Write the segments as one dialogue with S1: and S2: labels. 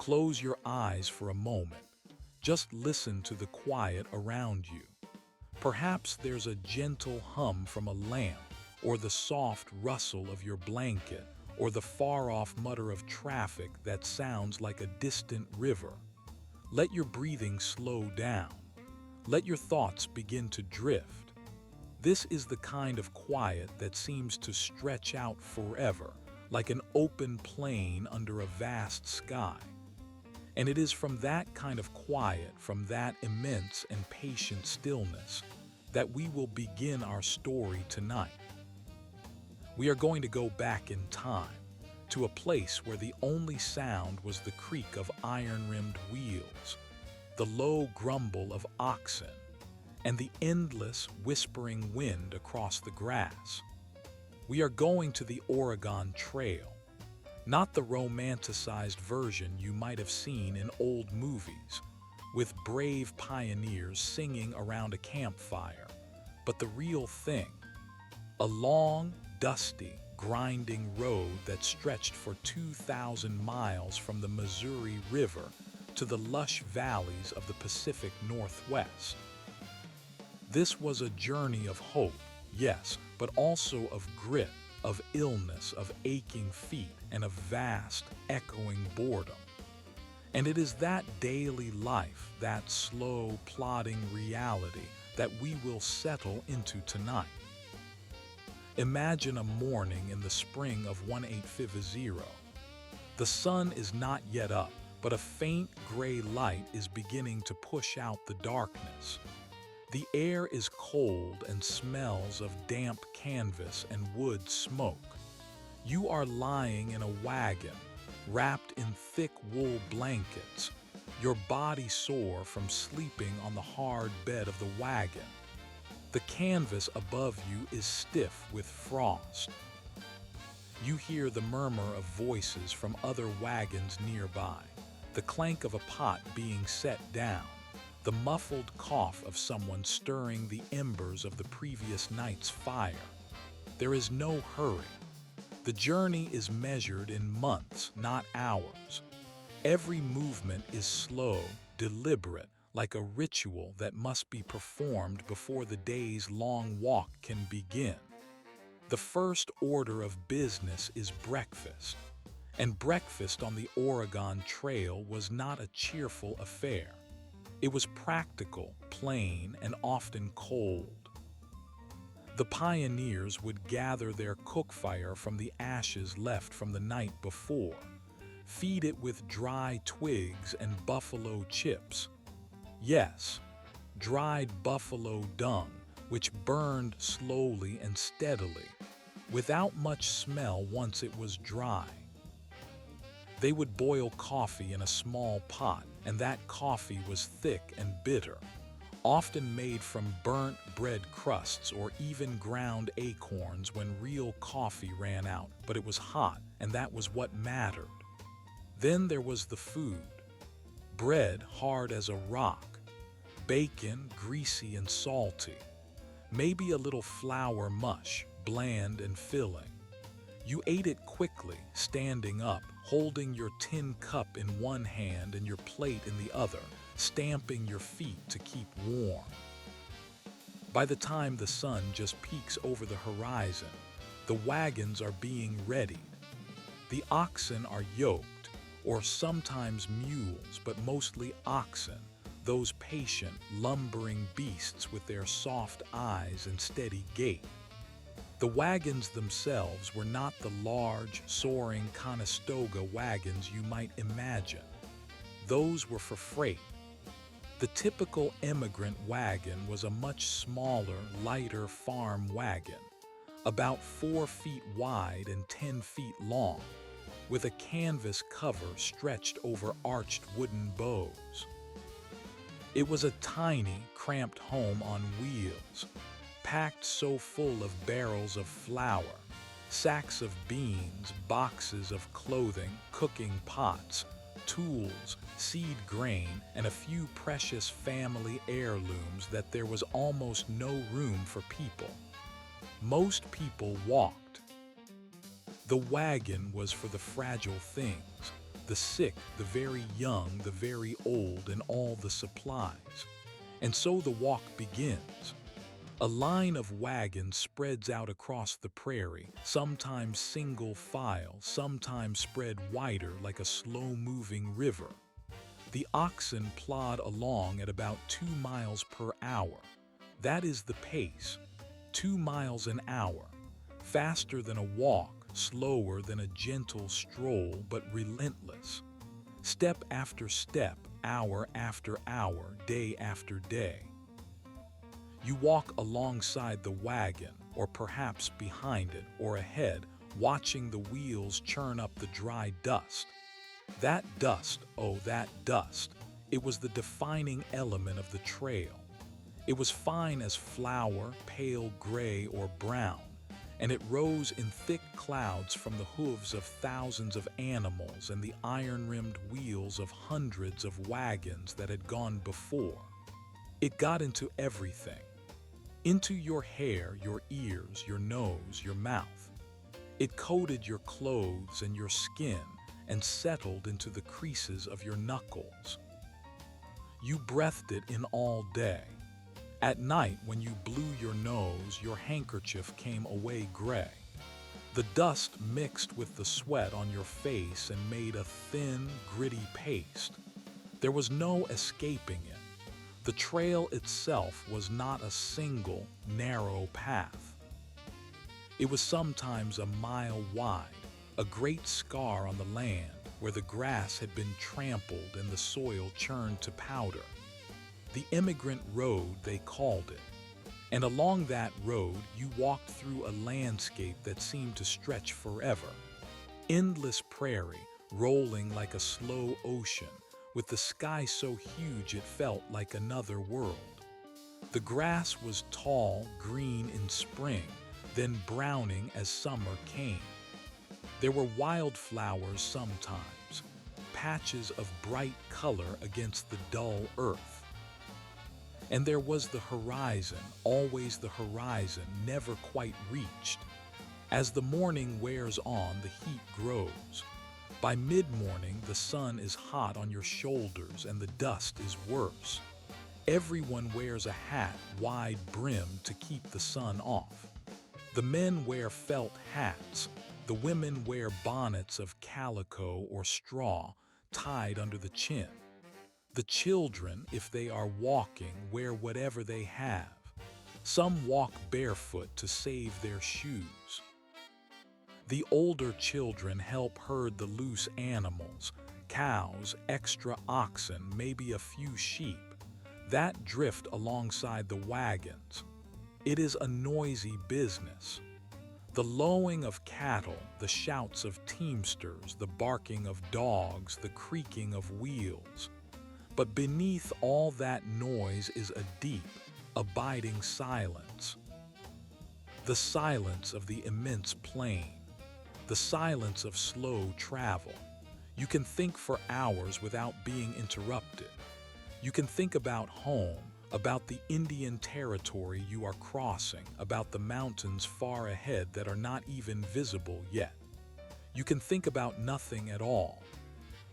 S1: Close your eyes for a moment. Just listen to the quiet around you. Perhaps there's a gentle hum from a lamp, or the soft rustle of your blanket, or the far-off mutter of traffic that sounds like a distant river. Let your breathing slow down. Let your thoughts begin to drift. This is the kind of quiet that seems to stretch out forever, like an open plain under a vast sky. And it is from that kind of quiet, from that immense and patient stillness, that we will begin our story tonight. We are going to go back in time, to a place where the only sound was the creak of iron-rimmed wheels, the low grumble of oxen, and the endless, whispering wind across the grass. We are going to the Oregon Trail, not the romanticized version you might have seen in old movies, with brave pioneers singing around a campfire, but the real thing, a long, dusty, grinding road that stretched for 2,000 miles from the Missouri River to the lush valleys of the Pacific Northwest. This was a journey of hope, yes, but also of grit, of illness, of aching feet, and of vast, echoing boredom. And it is that daily life, that slow, plodding reality, that we will settle into tonight. Imagine a morning in the spring of 1850. The sun is not yet up, but a faint gray light is beginning to push out the darkness. The air is cold and smells of damp canvas and wood smoke. You are lying in a wagon, wrapped in thick wool blankets, your body sore from sleeping on the hard bed of the wagon. The canvas above you is stiff with frost. You hear the murmur of voices from other wagons nearby, the clank of a pot being set down, the muffled cough of someone stirring the embers of the previous night's fire. There is no hurry. The journey is measured in months, not hours. Every movement is slow, deliberate, like a ritual that must be performed before the day's long walk can begin. The first order of business is breakfast, and breakfast on the Oregon Trail was not a cheerful affair. It was practical, plain, and often cold. The pioneers would gather their cook fire from the ashes left from the night before, feed it with dry twigs and buffalo chips. Yes, dried buffalo dung, which burned slowly and steadily, without much smell once it was dry. They would boil coffee in a small pot, and that coffee was thick and bitter, often made from burnt bread crusts or even ground acorns when real coffee ran out, but it was hot, and that was what mattered. Then there was the food. Bread hard as a rock, bacon greasy and salty, maybe a little flour mush, bland and filling. You ate it quickly, standing up, holding your tin cup in one hand and your plate in the other, stamping your feet to keep warm. By the time the sun just peeks over the horizon, the wagons are being readied. The oxen are yoked, or sometimes mules, but mostly oxen, those patient, lumbering beasts with their soft eyes and steady gait. The wagons themselves were not the large, soaring Conestoga wagons you might imagine. Those were for freight. The typical immigrant wagon was a much smaller, lighter farm wagon, about 4 feet wide and 10 feet long, with a canvas cover stretched over arched wooden bows. It was a tiny, cramped home on wheels, packed so full of barrels of flour, sacks of beans, boxes of clothing, cooking pots, tools, seed grain, and a few precious family heirlooms that there was almost no room for people. Most people walked. The wagon was for the fragile things, the sick, the very young, the very old, and all the supplies. And so the walk begins. A line of wagons spreads out across the prairie, sometimes single file, sometimes spread wider like a slow-moving river. The oxen plod along at about 2 miles per hour. That is the pace, 2 miles an hour. Faster than a walk, slower than a gentle stroll, but relentless. Step after step, hour after hour, day after day. You walk alongside the wagon, or perhaps behind it, or ahead, watching the wheels churn up the dry dust. That dust, oh that dust, it was the defining element of the trail. It was fine as flour, pale gray or brown, and it rose in thick clouds from the hooves of thousands of animals and the iron-rimmed wheels of hundreds of wagons that had gone before. It got into everything. Into your hair, your ears, your nose, your mouth. It coated your clothes and your skin and settled into the creases of your knuckles. You breathed it in all day. At night, when you blew your nose, your handkerchief came away gray. The dust mixed with the sweat on your face and made a thin, gritty paste. There was no escaping it. The trail itself was not a single, narrow path. It was sometimes a mile wide, a great scar on the land where the grass had been trampled and the soil churned to powder. The immigrant road, they called it. And along that road, you walked through a landscape that seemed to stretch forever. Endless prairie, rolling like a slow ocean, with the sky so huge it felt like another world. The grass was tall, green in spring, then browning as summer came. There were wildflowers sometimes, patches of bright color against the dull earth. And there was the horizon, always the horizon, never quite reached. As the morning wears on, the heat grows. By mid-morning, the sun is hot on your shoulders and the dust is worse. Everyone wears a hat wide-brimmed to keep the sun off. The men wear felt hats. The women wear bonnets of calico or straw tied under the chin. The children, if they are walking, wear whatever they have. Some walk barefoot to save their shoes. The older children help herd the loose animals, cows, extra oxen, maybe a few sheep, that drift alongside the wagons. It is a noisy business. The lowing of cattle, the shouts of teamsters, the barking of dogs, the creaking of wheels. But beneath all that noise is a deep, abiding silence. The silence of the immense plain. The silence of slow travel. You can think for hours without being interrupted. You can think about home, about the Indian territory you are crossing, about the mountains far ahead that are not even visible yet. You can think about nothing at all.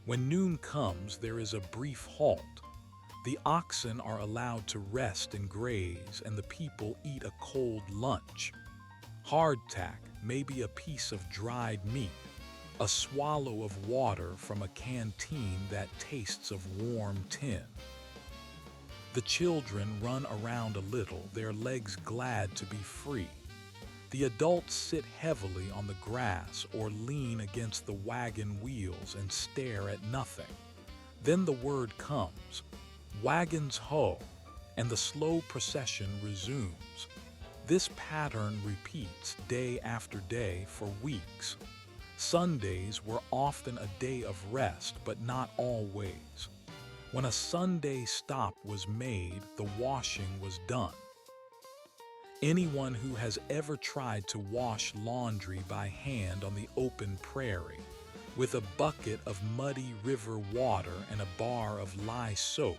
S1: When noon comes, there is a brief halt. The oxen are allowed to rest and graze, and the people eat a cold lunch. Hardtack, maybe a piece of dried meat, a swallow of water from a canteen that tastes of warm tin. The children run around a little, their legs glad to be free. The adults sit heavily on the grass or lean against the wagon wheels and stare at nothing. Then the word comes, wagons ho, and the slow procession resumes. This pattern repeats day after day for weeks. Sundays were often a day of rest, but not always. When a Sunday stop was made, the washing was done. Anyone who has ever tried to wash laundry by hand on the open prairie, with a bucket of muddy river water and a bar of lye soap,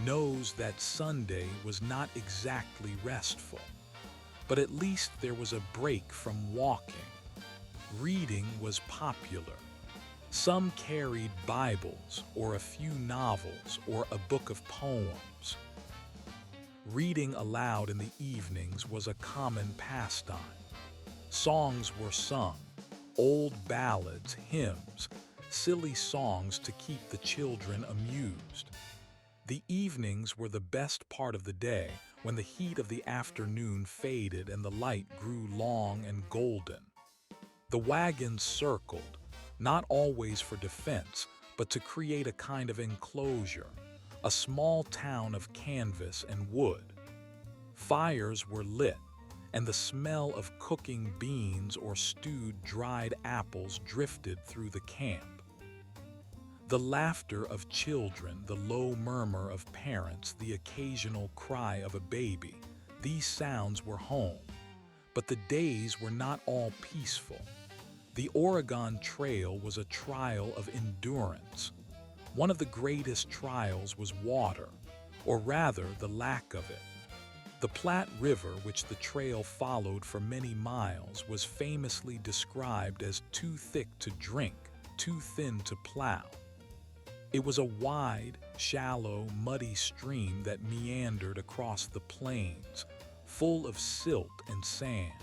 S1: knows that Sunday was not exactly restful. But at least there was a break from walking. Reading was popular. Some carried Bibles or a few novels or a book of poems. Reading aloud in the evenings was a common pastime. Songs were sung, old ballads, hymns, silly songs to keep the children amused. The evenings were the best part of the day, when the heat of the afternoon faded and the light grew long and golden. The wagons circled, not always for defense, but to create a kind of enclosure, a small town of canvas and wood. Fires were lit, and the smell of cooking beans or stewed dried apples drifted through the camp. The laughter of children, the low murmur of parents, the occasional cry of a baby, these sounds were home. But the days were not all peaceful. The Oregon Trail was a trial of endurance. One of the greatest trials was water, or rather the lack of it. The Platte River, which the trail followed for many miles, was famously described as too thick to drink, too thin to plow. It was a wide, shallow, muddy stream that meandered across the plains, full of silt and sand.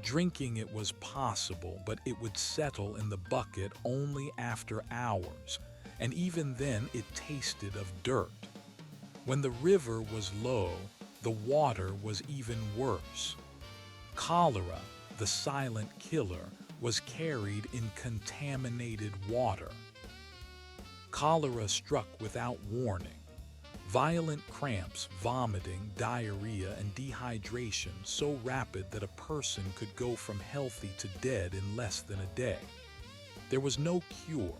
S1: Drinking it was possible, but it would settle in the bucket only after hours, and even then it tasted of dirt. When the river was low, the water was even worse. Cholera, the silent killer, was carried in contaminated water. Cholera struck without warning. Violent cramps, vomiting, diarrhea, and dehydration so rapid that a person could go from healthy to dead in less than a day. There was no cure.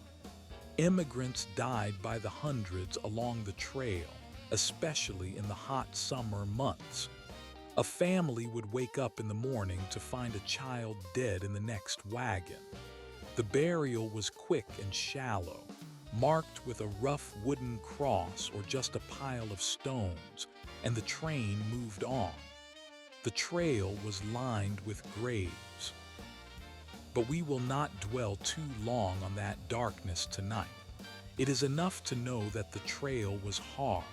S1: Immigrants died by the hundreds along the trail, especially in the hot summer months. A family would wake up in the morning to find a child dead in the next wagon. The burial was quick and shallow, marked with a rough wooden cross or just a pile of stones, and the train moved on. The trail was lined with graves. But we will not dwell too long on that darkness tonight. It is enough to know that the trail was hard.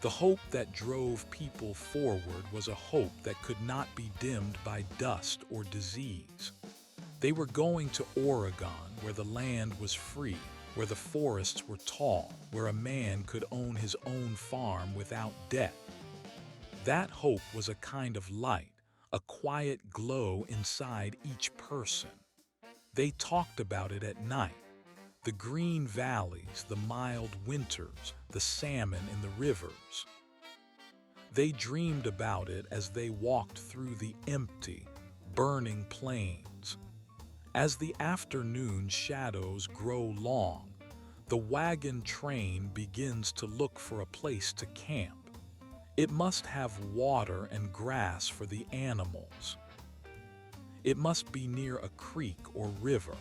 S1: The hope that drove people forward was a hope that could not be dimmed by dust or disease. They were going to Oregon, where the land was free, where the forests were tall, where a man could own his own farm without debt. That hope was a kind of light, a quiet glow inside each person. They talked about it at night. The green valleys, the mild winters, the salmon in the rivers. They dreamed about it as they walked through the empty, burning plains. As the afternoon shadows grow long, the wagon train begins to look for a place to camp. It must have water and grass for the animals. It must be near a creek or river.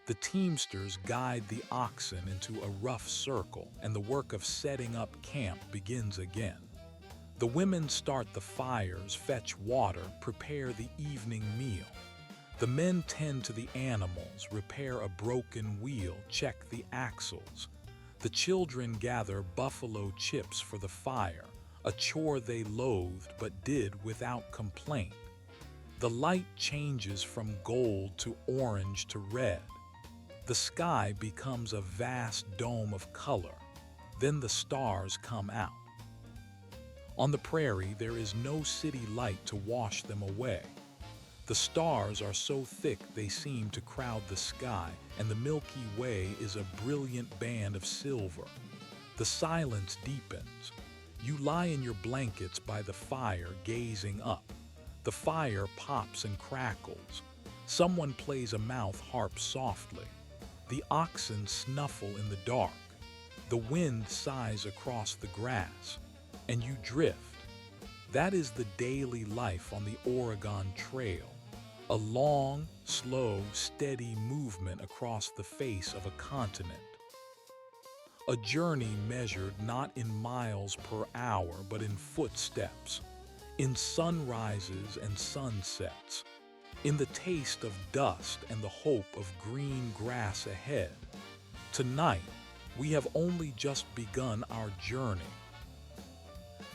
S1: The teamsters guide the oxen into a rough circle, and the work of setting up camp begins again. The women start the fires, fetch water, prepare the evening meal. The men tend to the animals, repair a broken wheel, check the axles. The children gather buffalo chips for the fire, a chore they loathed but did without complaint. The light changes from gold to orange to red. The sky becomes a vast dome of color. Then the stars come out. On the prairie, there is no city light to wash them away. The stars are so thick they seem to crowd the sky, and the Milky Way is a brilliant band of silver. The silence deepens. You lie in your blankets by the fire, gazing up. The fire pops and crackles. Someone plays a mouth harp softly. The oxen snuffle in the dark. The wind sighs across the grass, and you drift. That is the daily life on the Oregon Trail. A long, slow, steady movement across the face of a continent. A journey measured not in miles per hour, but in footsteps, in sunrises and sunsets, in the taste of dust and the hope of green grass ahead. Tonight, we have only just begun our journey.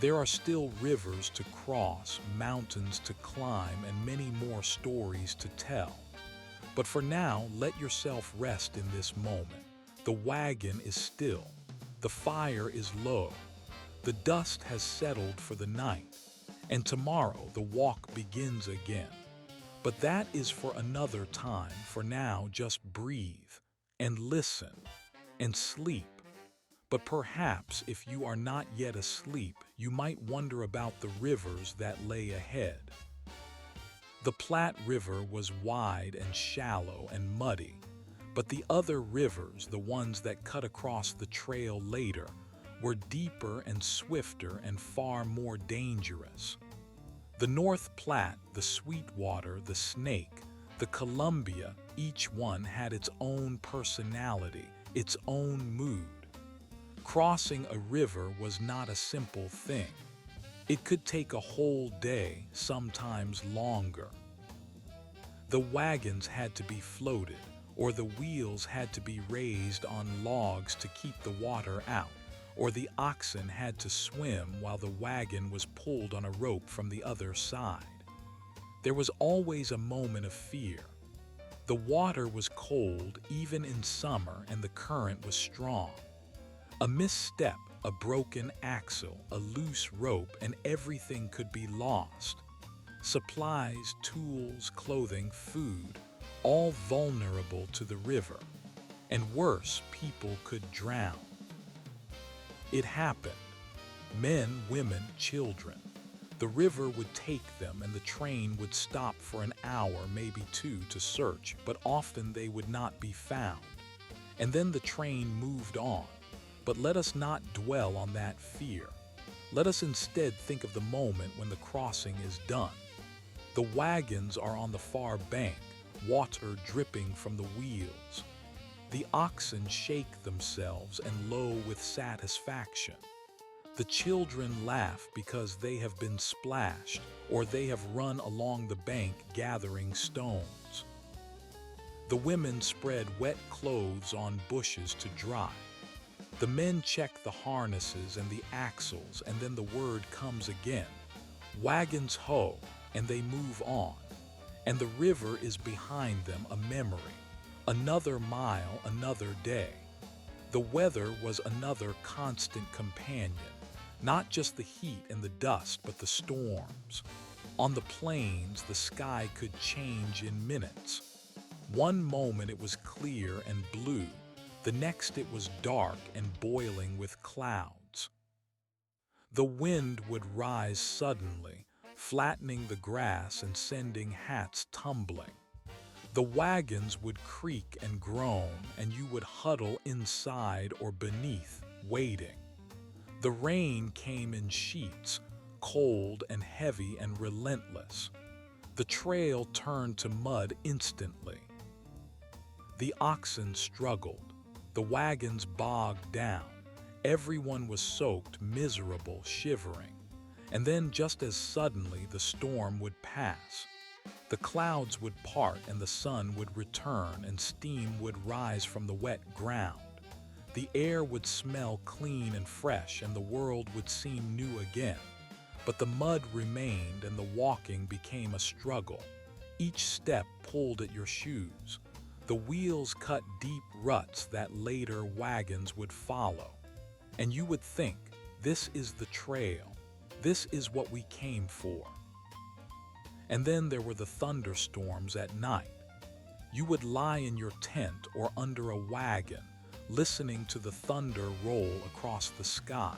S1: There are still rivers to cross, mountains to climb, and many more stories to tell. But for now, let yourself rest in this moment. The wagon is still. The fire is low. The dust has settled for the night. And tomorrow, the walk begins again. But that is for another time. For now, just breathe and listen and sleep. But perhaps if you are not yet asleep, you might wonder about the rivers that lay ahead. The Platte River was wide and shallow and muddy, but the other rivers, the ones that cut across the trail later, were deeper and swifter and far more dangerous. The North Platte, the Sweetwater, the Snake, the Columbia, each one had its own personality, its own mood. Crossing a river was not a simple thing. It could take a whole day, sometimes longer. The wagons had to be floated, or the wheels had to be raised on logs to keep the water out, or the oxen had to swim while the wagon was pulled on a rope from the other side. There was always a moment of fear. The water was cold even in summer, and the current was strong. A misstep, a broken axle, a loose rope, and everything could be lost. Supplies, tools, clothing, food, all vulnerable to the river. And worse, people could drown. It happened. Men, women, children. The river would take them, and the train would stop for an hour, maybe two, to search, but often they would not be found. And then the train moved on. But let us not dwell on that fear. Let us instead think of the moment when the crossing is done. The wagons are on the far bank, water dripping from the wheels. The oxen shake themselves and low with satisfaction. The children laugh because they have been splashed, or they have run along the bank gathering stones. The women spread wet clothes on bushes to dry. The men check the harnesses and the axles, and then the word comes again. Wagons ho, and they move on. And the river is behind them, a memory. Another mile, another day. The weather was another constant companion. Not just the heat and the dust, but the storms. On the plains, the sky could change in minutes. One moment it was clear and blue. The next it was dark and boiling with clouds. The wind would rise suddenly, flattening the grass and sending hats tumbling. The wagons would creak and groan, and you would huddle inside or beneath, waiting. The rain came in sheets, cold and heavy and relentless. The trail turned to mud instantly. The oxen struggled. The wagons bogged down. Everyone was soaked, miserable, shivering. And then just as suddenly the storm would pass. The clouds would part and the sun would return and steam would rise from the wet ground. The air would smell clean and fresh and the world would seem new again. But the mud remained and the walking became a struggle. Each step pulled at your shoes. The wheels cut deep ruts that later wagons would follow. And you would think, this is the trail. This is what we came for. And then there were the thunderstorms at night. You would lie in your tent or under a wagon, listening to the thunder roll across the sky.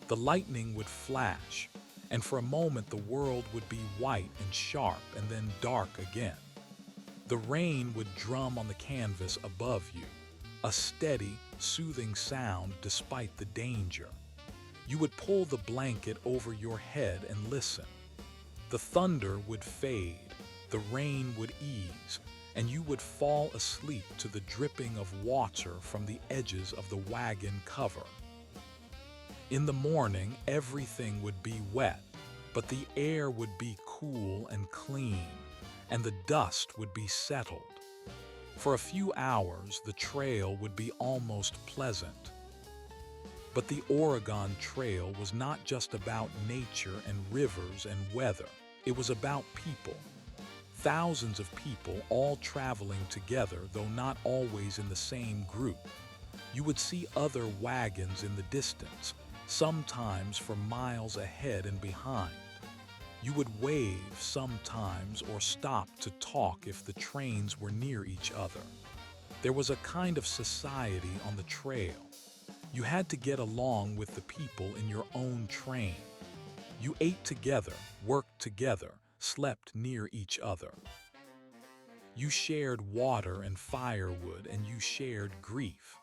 S1: The lightning would flash, and for a moment the world would be white and sharp and then dark again. The rain would drum on the canvas above you, a steady, soothing sound despite the danger. You would pull the blanket over your head and listen. The thunder would fade, the rain would ease, and you would fall asleep to the dripping of water from the edges of the wagon cover. In the morning, everything would be wet, but the air would be cool and clean. and the dust would be settled. For a few hours, the trail would be almost pleasant. But the Oregon Trail was not just about nature and rivers and weather. It was about people. Thousands of people all traveling together, though not always in the same group. You would see other wagons in the distance, sometimes for miles ahead and behind. You would wave sometimes or stop to talk if the trains were near each other. There was a kind of society on the trail. You had to get along with the people in your own train. You ate together, worked together, slept near each other. You shared water and firewood, and you shared grief.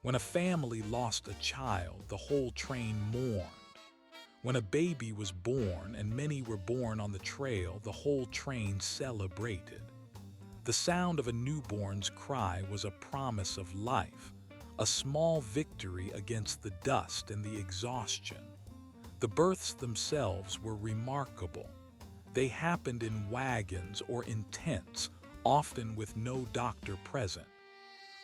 S1: When a family lost a child, the whole train mourned. When a baby was born, and many were born on the trail, the whole train celebrated. The sound of a newborn's cry was a promise of life, a small victory against the dust and the exhaustion. The births themselves were remarkable. They happened in wagons or in tents, often with no doctor present.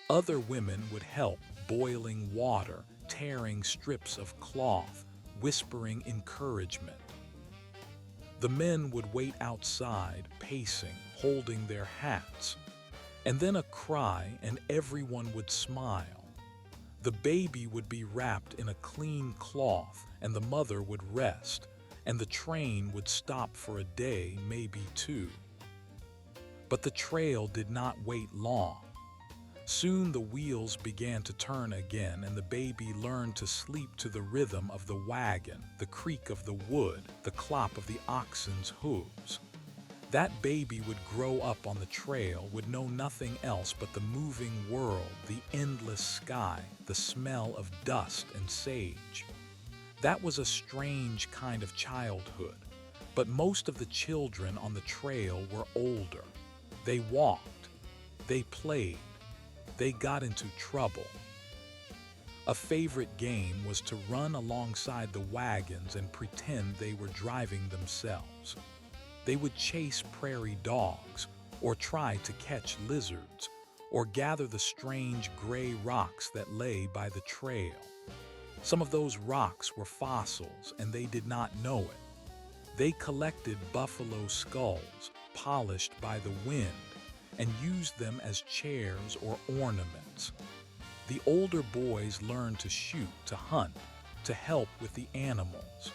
S1: Other women would help, boiling water, tearing strips of cloth, whispering encouragement. The men would wait outside, pacing, holding their hats. And then a cry, and everyone would smile. The baby would be wrapped in a clean cloth, and the mother would rest, and the train would stop for a day, maybe two. But the trail did not wait long. Soon the wheels began to turn again, and the baby learned to sleep to the rhythm of the wagon, the creak of the wood, the clop of the oxen's hooves. That baby would grow up on the trail, would know nothing else but the moving world, the endless sky, the smell of dust and sage. That was a strange kind of childhood, but most of the children on the trail were older. They walked, they played, they got into trouble. A favorite game was to run alongside the wagons and pretend they were driving themselves. They would chase prairie dogs, or try to catch lizards, or gather the strange gray rocks that lay by the trail. Some of those rocks were fossils, and they did not know it. They collected buffalo skulls, polished by the wind, and used them as chairs or ornaments. The older boys learned to shoot, to hunt, to help with the animals.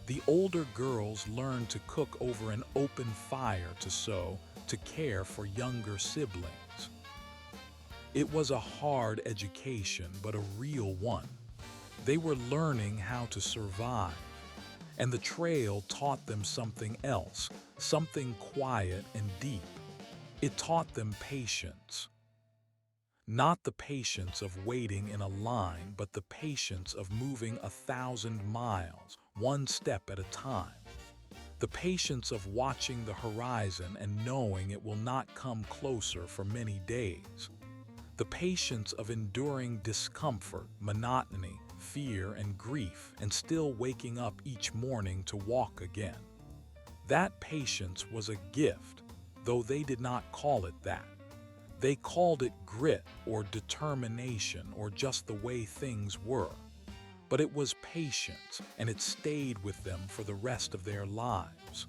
S1: The older girls learned to cook over an open fire, to sew, to care for younger siblings. It was a hard education, but a real one. They were learning how to survive, and the trail taught them something else, something quiet and deep. It taught them patience. Not the patience of waiting in a line, but the patience of moving 1,000 miles, one step at a time. The patience of watching the horizon and knowing it will not come closer for many days. The patience of enduring discomfort, monotony, fear, and grief, and still waking up each morning to walk again. That patience was a gift, though they did not call it that. They called it grit or determination or just the way things were. But it was patience, and it stayed with them for the rest of their lives.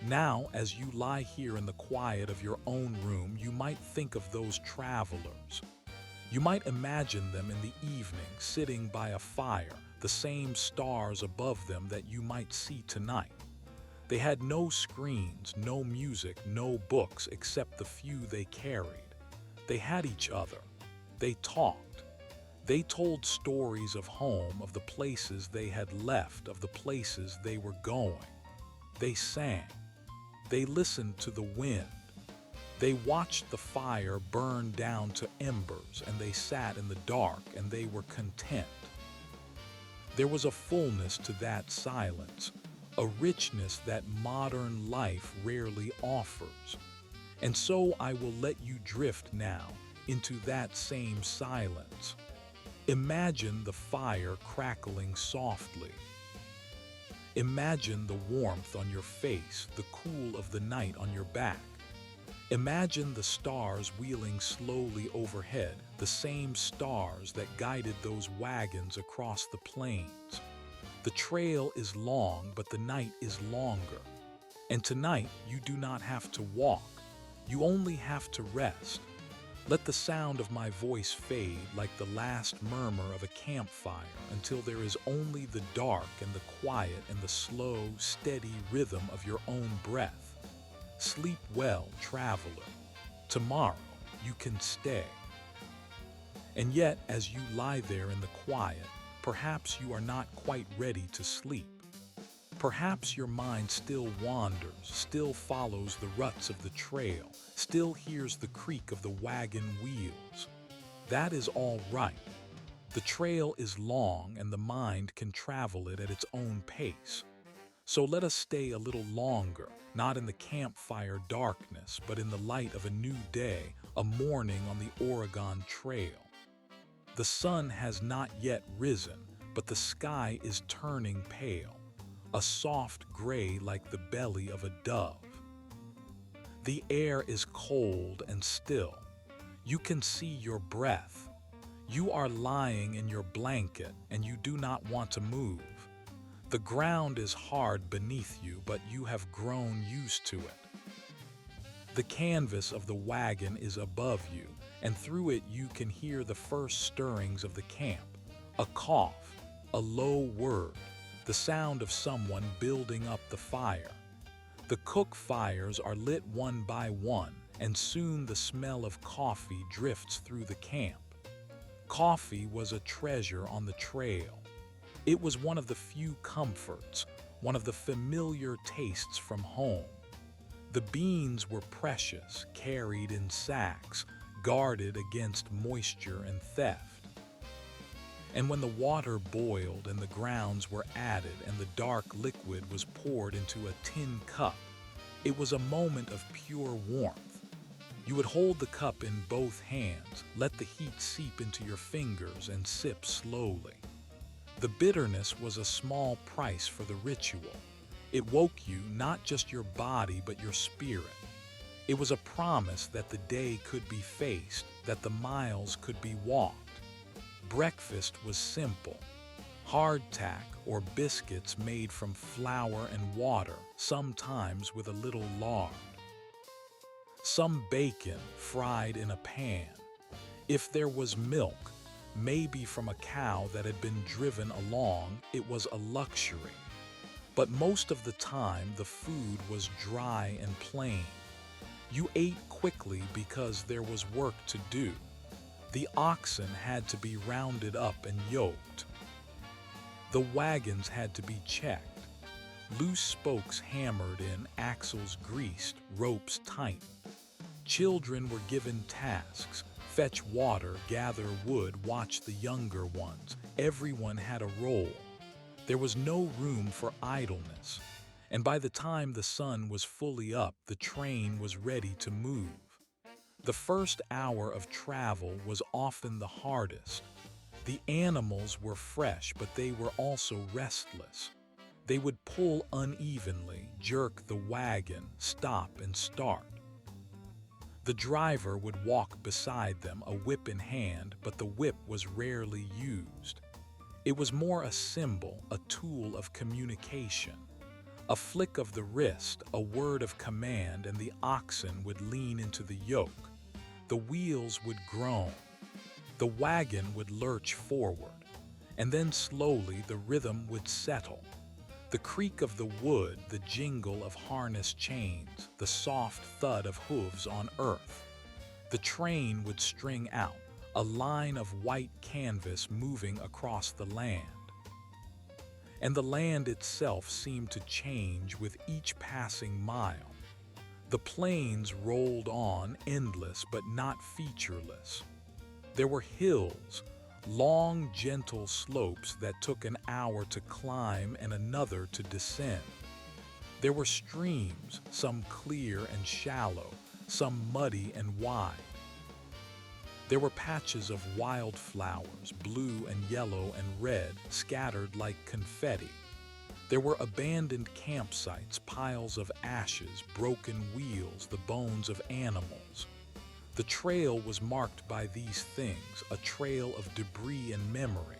S1: Now, as you lie here in the quiet of your own room, you might think of those travelers. You might imagine them in the evening, sitting by a fire, the same stars above them that you might see tonight. They had no screens, no music, no books except the few they carried. They had each other. They talked. They told stories of home, of the places they had left, of the places they were going. They sang. They listened to the wind. They watched the fire burn down to embers, and they sat in the dark, and they were content. There was a fullness to that silence, a richness that modern life rarely offers. And so I will let you drift now into that same silence. Imagine the fire crackling softly. Imagine the warmth on your face, the cool of the night on your back. Imagine the stars wheeling slowly overhead, the same stars that guided those wagons across the plains. The trail is long, but the night is longer. And tonight, you do not have to walk. You only have to rest. Let the sound of my voice fade like the last murmur of a campfire until there is only the dark and the quiet and the slow, steady rhythm of your own breath. Sleep well, traveler. Tomorrow, you can stay. And yet, as you lie there in the quiet, perhaps you are not quite ready to sleep. Perhaps your mind still wanders, still follows the ruts of the trail, still hears the creak of the wagon wheels. That is all right. The trail is long and the mind can travel it at its own pace. So let us stay a little longer, not in the campfire darkness, but in the light of a new day, a morning on the Oregon Trail. The sun has not yet risen, but the sky is turning pale, a soft gray like the belly of a dove. The air is cold and still. You can see your breath. You are lying in your blanket and you do not want to move. The ground is hard beneath you, but you have grown used to it. The canvas of the wagon is above you, and through it you can hear the first stirrings of the camp. A cough, a low word, the sound of someone building up the fire. The cook fires are lit one by one, and soon the smell of coffee drifts through the camp. Coffee was a treasure on the trail. It was one of the few comforts, one of the familiar tastes from home. The beans were precious, carried in sacks, guarded against moisture and theft. And when the water boiled and the grounds were added and the dark liquid was poured into a tin cup, it was a moment of pure warmth. You would hold the cup in both hands, let the heat seep into your fingers and sip slowly. The bitterness was a small price for the ritual. It woke you, not just your body, but your spirit. It was a promise that the day could be faced, that the miles could be walked. Breakfast was simple. Hardtack or biscuits made from flour and water, sometimes with a little lard. Some bacon fried in a pan. If there was milk, maybe from a cow that had been driven along, it was a luxury. But most of the time, the food was dry and plain. You ate quickly because there was work to do. The oxen had to be rounded up and yoked. The wagons had to be checked. Loose spokes hammered in, axles greased, ropes tightened. Children were given tasks. Fetch water, gather wood, watch the younger ones. Everyone had a role. There was no room for idleness. And by the time the sun was fully up, the train was ready to move. The first hour of travel was often the hardest. The animals were fresh, but they were also restless. They would pull unevenly, jerk the wagon, stop and start. The driver would walk beside them, a whip in hand, but the whip was rarely used. It was more a symbol, a tool of communication. A flick of the wrist, a word of command, and the oxen would lean into the yoke. The wheels would groan. The wagon would lurch forward. And then slowly the rhythm would settle. The creak of the wood, the jingle of harness chains, the soft thud of hooves on earth. The train would string out, a line of white canvas moving across the land. And the land itself seemed to change with each passing mile. The plains rolled on, endless but not featureless. There were hills, long, gentle slopes that took an hour to climb and another to descend. There were streams, some clear and shallow, some muddy and wide. There were patches of wildflowers, blue and yellow and red, scattered like confetti. There were abandoned campsites, piles of ashes, broken wheels, the bones of animals. The trail was marked by these things, a trail of debris and memory.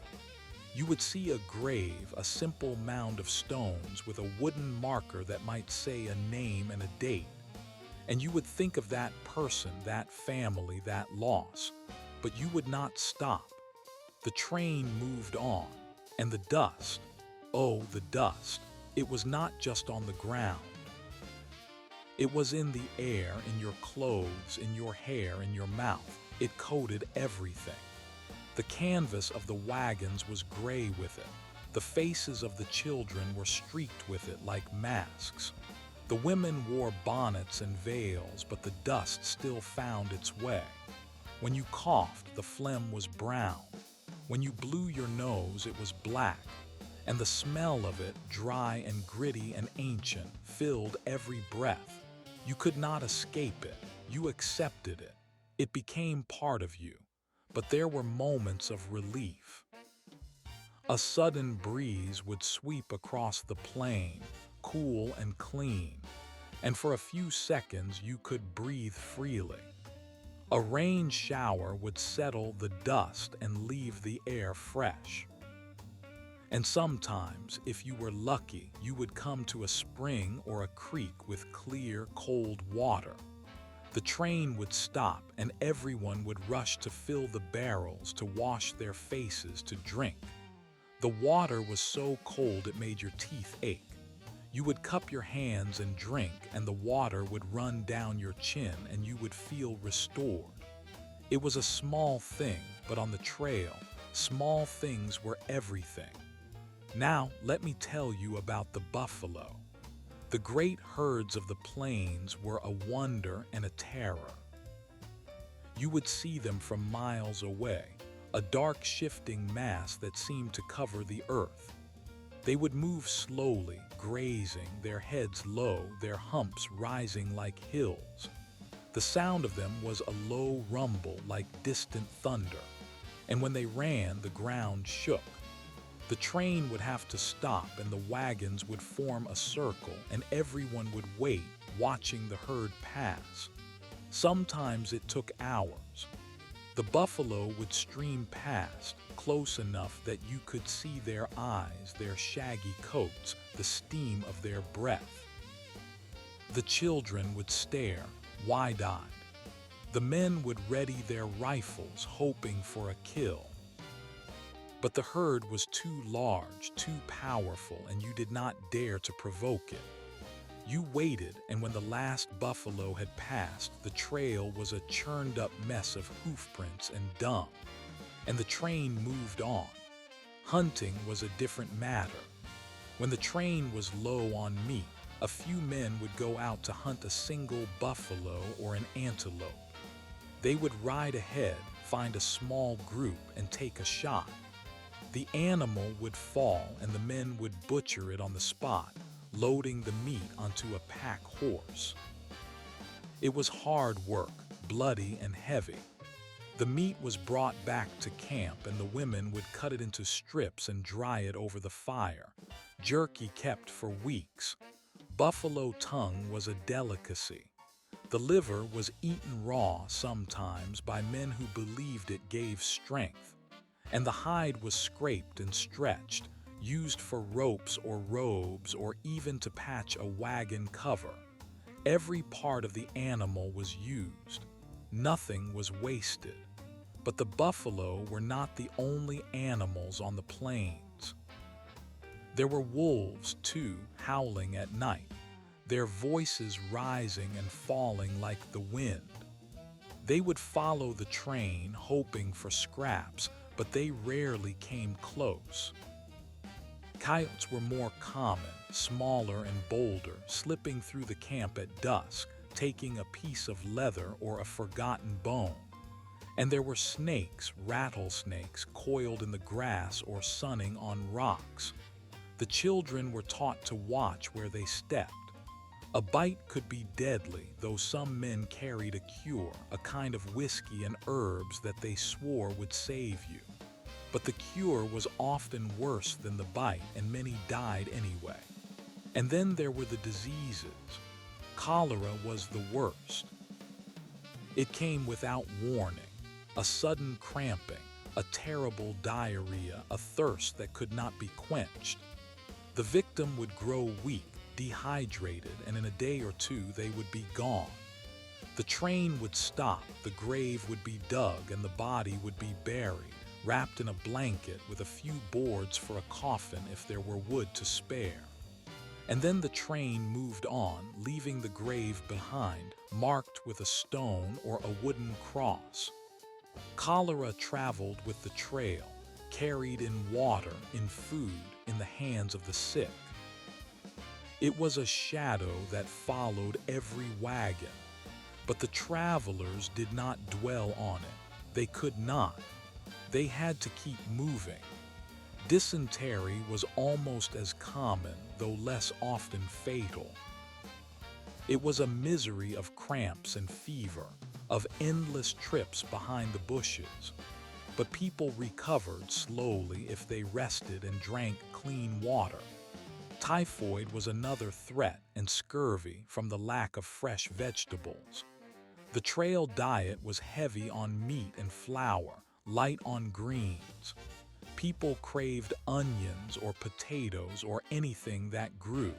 S1: You would see a grave, a simple mound of stones with a wooden marker that might say a name and a date. And you would think of that person, that family, that loss. But you would not stop. The train moved on, and the dust, oh, the dust, it was not just on the ground. It was in the air, in your clothes, in your hair, in your mouth. It coated everything. The canvas of the wagons was gray with it. The faces of the children were streaked with it like masks. The women wore bonnets and veils, but the dust still found its way. When you coughed, the phlegm was brown. When you blew your nose, it was black. And the smell of it, dry and gritty and ancient, filled every breath. You could not escape it. You accepted it. It became part of you. But there were moments of relief. A sudden breeze would sweep across the plain, cool and clean, and for a few seconds you could breathe freely. A rain shower would settle the dust and leave the air fresh. And sometimes, if you were lucky, you would come to a spring or a creek with clear, cold water. The train would stop and everyone would rush to fill the barrels, to wash their faces, to drink. The water was so cold it made your teeth ache. You would cup your hands and drink, and the water would run down your chin and you would feel restored. It was a small thing, but on the trail, small things were everything. Now, let me tell you about the buffalo. The great herds of the plains were a wonder and a terror. You would see them from miles away, a dark shifting mass that seemed to cover the earth. They would move slowly, grazing, their heads low, their humps rising like hills. The sound of them was a low rumble like distant thunder, and when they ran, the ground shook. The train would have to stop and the wagons would form a circle and everyone would wait, watching the herd pass. Sometimes it took hours. The buffalo would stream past, close enough that you could see their eyes, their shaggy coats, the steam of their breath. The children would stare, wide-eyed. The men would ready their rifles, hoping for a kill. But the herd was too large, too powerful, and you did not dare to provoke it. You waited, and when the last buffalo had passed, the trail was a churned-up mess of hoofprints and dung. And the train moved on. Hunting was a different matter. When the train was low on meat, a few men would go out to hunt a single buffalo or an antelope. They would ride ahead, find a small group, and take a shot. The animal would fall and the men would butcher it on the spot, loading the meat onto a pack horse. It was hard work, bloody and heavy. The meat was brought back to camp and the women would cut it into strips and dry it over the fire. Jerky kept for weeks. Buffalo tongue was a delicacy. The liver was eaten raw sometimes by men who believed it gave strength. And the hide was scraped and stretched, used for ropes or robes or even to patch a wagon cover. Every part of the animal was used. Nothing was wasted. But the buffalo were not the only animals on the plains. There were wolves, too, howling at night, their voices rising and falling like the wind. They would follow the train, hoping for scraps, but they rarely came close. Coyotes were more common, smaller and bolder, slipping through the camp at dusk, taking a piece of leather or a forgotten bone. And there were snakes, rattlesnakes, coiled in the grass or sunning on rocks. The children were taught to watch where they stepped. A bite could be deadly, though some men carried a cure, a kind of whiskey and herbs that they swore would save you. But the cure was often worse than the bite, and many died anyway. And then there were the diseases. Cholera was the worst. It came without warning, a sudden cramping, a terrible diarrhea, a thirst that could not be quenched. The victim would grow weak, dehydrated, and in a day or two they would be gone. The train would stop, the grave would be dug, and the body would be buried, wrapped in a blanket with a few boards for a coffin if there were wood to spare. And then the train moved on, leaving the grave behind, marked with a stone or a wooden cross. Cholera traveled with the trail, carried in water, in food, in the hands of the sick. It was a shadow that followed every wagon, but the travelers did not dwell on it. They could not. They had to keep moving. Dysentery was almost as common, though less often fatal. It was a misery of cramps and fever, of endless trips behind the bushes. But people recovered slowly if they rested and drank clean water. Typhoid was another threat, and scurvy from the lack of fresh vegetables. The trail diet was heavy on meat and flour, light on greens. People craved onions or potatoes or anything that grew.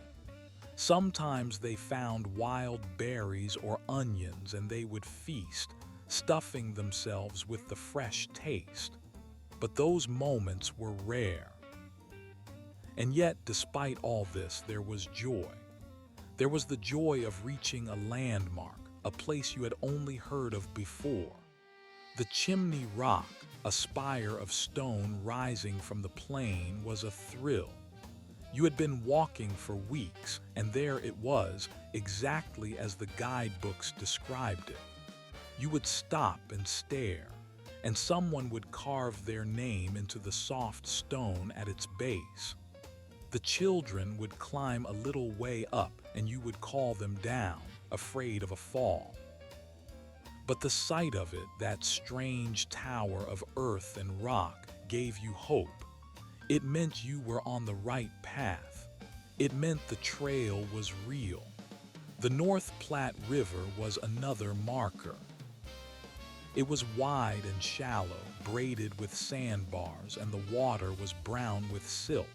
S1: Sometimes they found wild berries or onions and they would feast, stuffing themselves with the fresh taste. But those moments were rare. And yet, despite all this, there was joy. There was the joy of reaching a landmark, a place you had only heard of before. The Chimney Rock, a spire of stone rising from the plain, was a thrill. You had been walking for weeks, and there it was, exactly as the guidebooks described it. You would stop and stare, and someone would carve their name into the soft stone at its base. The children would climb a little way up, and you would call them down, afraid of a fall. But the sight of it, that strange tower of earth and rock, gave you hope. It meant you were on the right path. It meant the trail was real. The North Platte River was another marker. It was wide and shallow, braided with sandbars, and the water was brown with silt.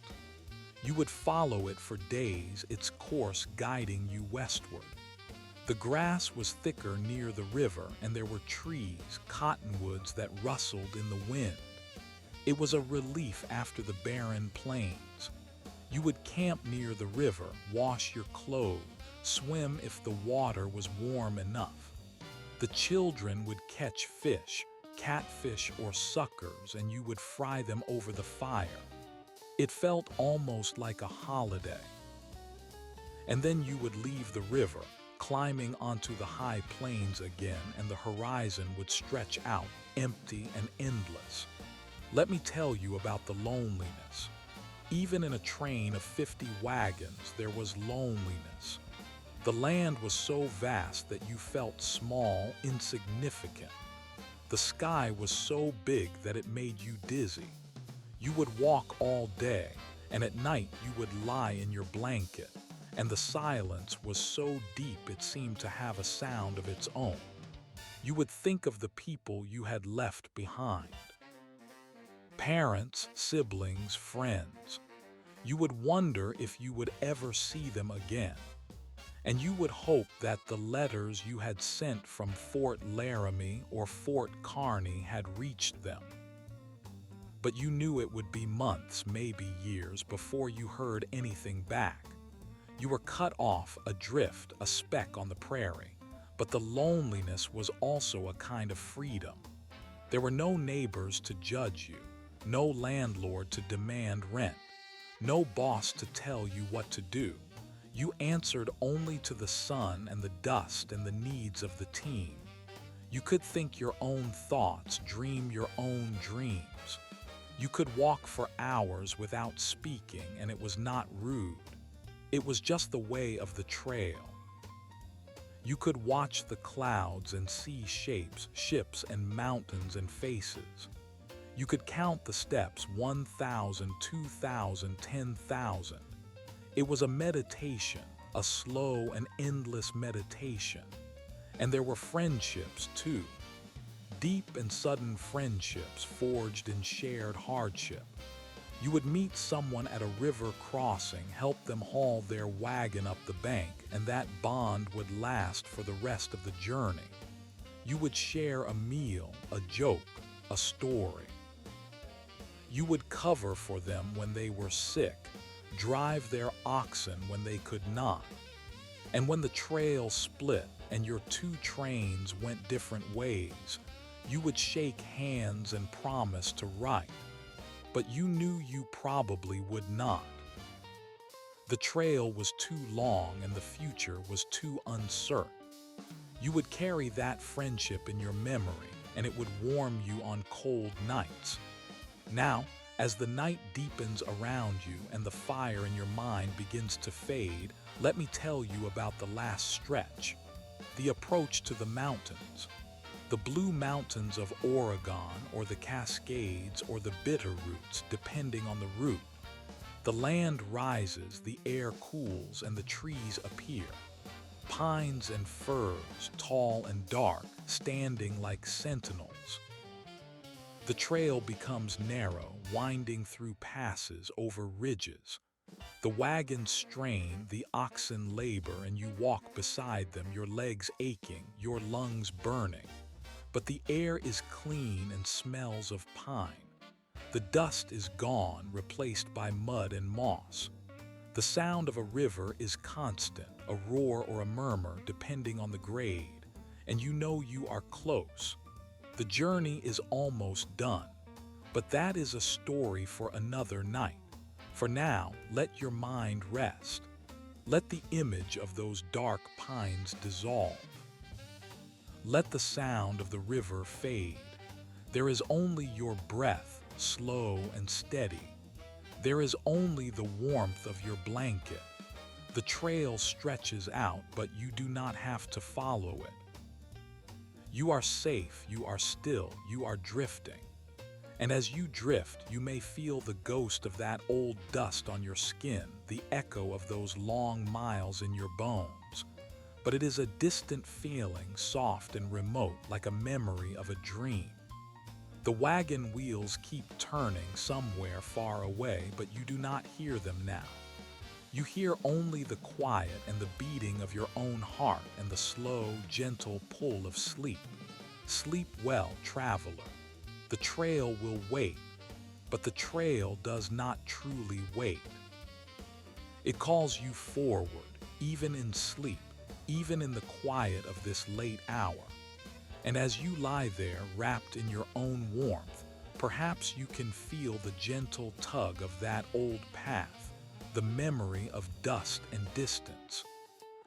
S1: You would follow it for days, its course guiding you westward. The grass was thicker near the river, and there were trees, cottonwoods that rustled in the wind. It was a relief after the barren plains. You would camp near the river, wash your clothes, swim if the water was warm enough. The children would catch fish, catfish or suckers, and you would fry them over the fire. It felt almost like a holiday. And then you would leave the river, climbing onto the high plains again, and the horizon would stretch out, empty and endless. Let me tell you about the loneliness. Even in a train of 50 wagons, there was loneliness. The land was so vast that you felt small, insignificant. The sky was so big that it made you dizzy. You would walk all day, and at night you would lie in your blanket, and the silence was so deep it seemed to have a sound of its own. You would think of the people you had left behind. Parents, siblings, friends. You would wonder if you would ever see them again. And you would hope that the letters you had sent from Fort Laramie or Fort Kearney had reached them. But you knew it would be months, maybe years, before you heard anything back. You were cut off, adrift, a speck on the prairie. But the loneliness was also a kind of freedom. There were no neighbors to judge you, no landlord to demand rent, no boss to tell you what to do. You answered only to the sun and the dust and the needs of the team. You could think your own thoughts, dream your own dreams. You could walk for hours without speaking, and it was not rude. It was just the way of the trail. You could watch the clouds and see shapes, ships and mountains and faces. You could count the steps: 1,000, 2,000, 10,000. It was a meditation, a slow and endless meditation. And there were friendships, too. Deep and sudden friendships forged in shared hardship. You would meet someone at a river crossing, help them haul their wagon up the bank, and that bond would last for the rest of the journey. You would share a meal, a joke, a story. You would cover for them when they were sick, drive their oxen when they could not. And when the trail split and your two trains went different ways, you would shake hands and promise to write. But you knew you probably would not. The trail was too long and the future was too uncertain. You would carry that friendship in your memory, and it would warm you on cold nights. Now, as the night deepens around you and the fire in your mind begins to fade, let me tell you about the last stretch, the approach to the mountains. The Blue Mountains of Oregon, or the Cascades, or the Bitterroots, depending on the route. The land rises, the air cools, and the trees appear. Pines and firs, tall and dark, standing like sentinels. The trail becomes narrow, winding through passes, over ridges. The wagons strain, the oxen labor, and you walk beside them, your legs aching, your lungs burning. But the air is clean and smells of pine. The dust is gone, replaced by mud and moss. The sound of a river is constant, a roar or a murmur depending on the grade, and you know you are close. The journey is almost done, but that is a story for another night. For now, let your mind rest. Let the image of those dark pines dissolve. Let the sound of the river fade. There is only your breath, slow and steady. There is only the warmth of your blanket. The trail stretches out, but you do not have to follow it. You are safe, you are still, you are drifting. And as you drift, you may feel the ghost of that old dust on your skin, the echo of those long miles in your bones. But it is a distant feeling, soft and remote, like a memory of a dream. The wagon wheels keep turning somewhere far away, but you do not hear them now. You hear only the quiet and the beating of your own heart and the slow, gentle pull of sleep. Sleep well, traveler. The trail will wait, but the trail does not truly wait. It calls you forward, even in sleep, even in the quiet of this late hour. And as you lie there, wrapped in your own warmth, perhaps you can feel the gentle tug of that old path, the memory of dust and distance.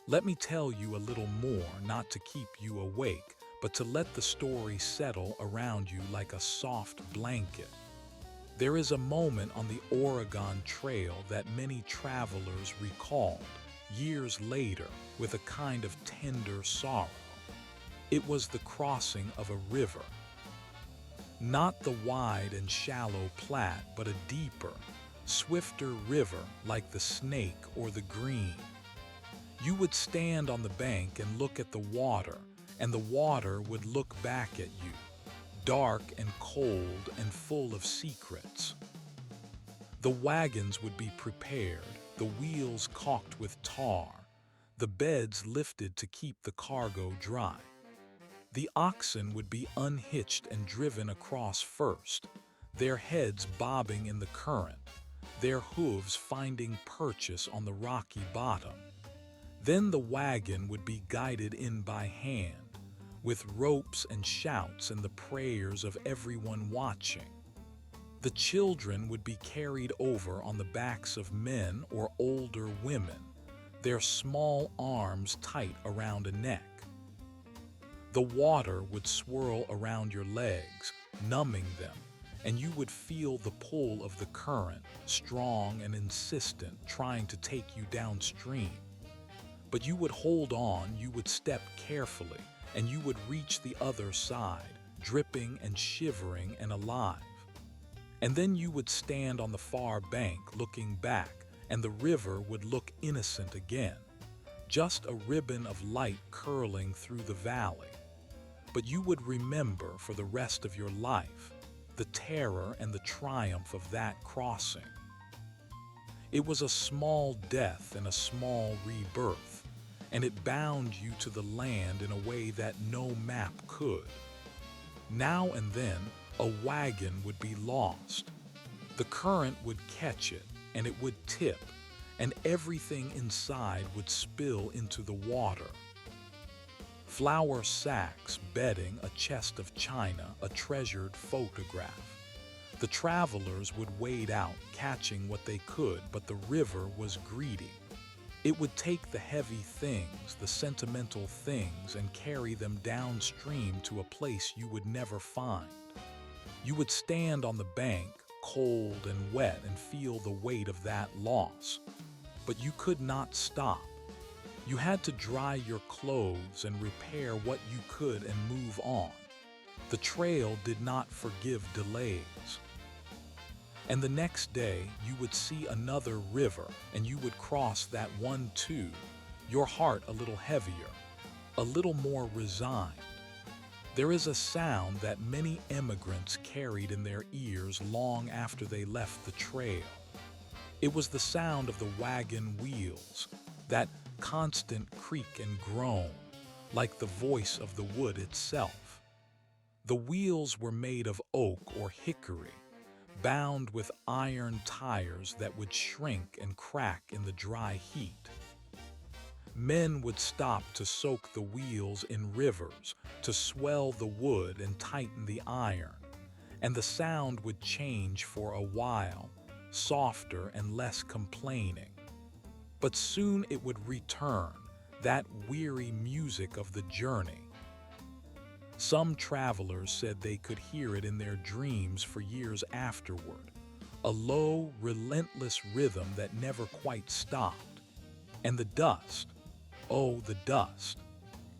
S1: Let me tell you a little more, not to keep you awake, but to let the story settle around you like a soft blanket. There is a moment on the Oregon Trail that many travelers recalled, years later, with a kind of tender sorrow. It was the crossing of a river. Not the wide and shallow Platte, but a deeper, swifter river like the Snake or the Green. You would stand on the bank and look at the water, and the water would look back at you, dark and cold and full of secrets. The wagons would be prepared, the wheels caulked with tar, the beds lifted to keep the cargo dry. The oxen would be unhitched and driven across first, their heads bobbing in the current, their hooves finding purchase on the rocky bottom. Then the wagon would be guided in by hand, with ropes and shouts and the prayers of everyone watching. The children would be carried over on the backs of men or older women, their small arms tight around a neck. The water would swirl around your legs, numbing them, and you would feel the pull of the current, strong and insistent, trying to take you downstream. But you would hold on, you would step carefully, and you would reach the other side, dripping and shivering and alive. And then you would stand on the far bank looking back, and the river would look innocent again, just a ribbon of light curling through the valley. But you would remember for the rest of your life the terror and the triumph of that crossing. It was a small death and a small rebirth, and it bound you to the land in a way that no map could. Now and then, a wagon would be lost. The current would catch it, and it would tip, and everything inside would spill into the water. Flour sacks, bedding, a chest of china, a treasured photograph. The travelers would wade out, catching what they could, but the river was greedy. It would take the heavy things, the sentimental things, and carry them downstream to a place you would never find. You would stand on the bank, cold and wet, and feel the weight of that loss. But you could not stop. You had to dry your clothes and repair what you could and move on. The trail did not forgive delays. And the next day, you would see another river, and you would cross that one too, your heart a little heavier, a little more resigned. There is a sound that many immigrants carried in their ears long after they left the trail. It was the sound of the wagon wheels, that constant creak and groan, like the voice of the wood itself. The wheels were made of oak or hickory, bound with iron tires that would shrink and crack in the dry heat. Men would stop to soak the wheels in rivers, to swell the wood and tighten the iron, and the sound would change for a while, softer and less complaining. But soon it would return, that weary music of the journey. Some travelers said they could hear it in their dreams for years afterward, a low, relentless rhythm that never quite stopped. And the dust, oh, the dust.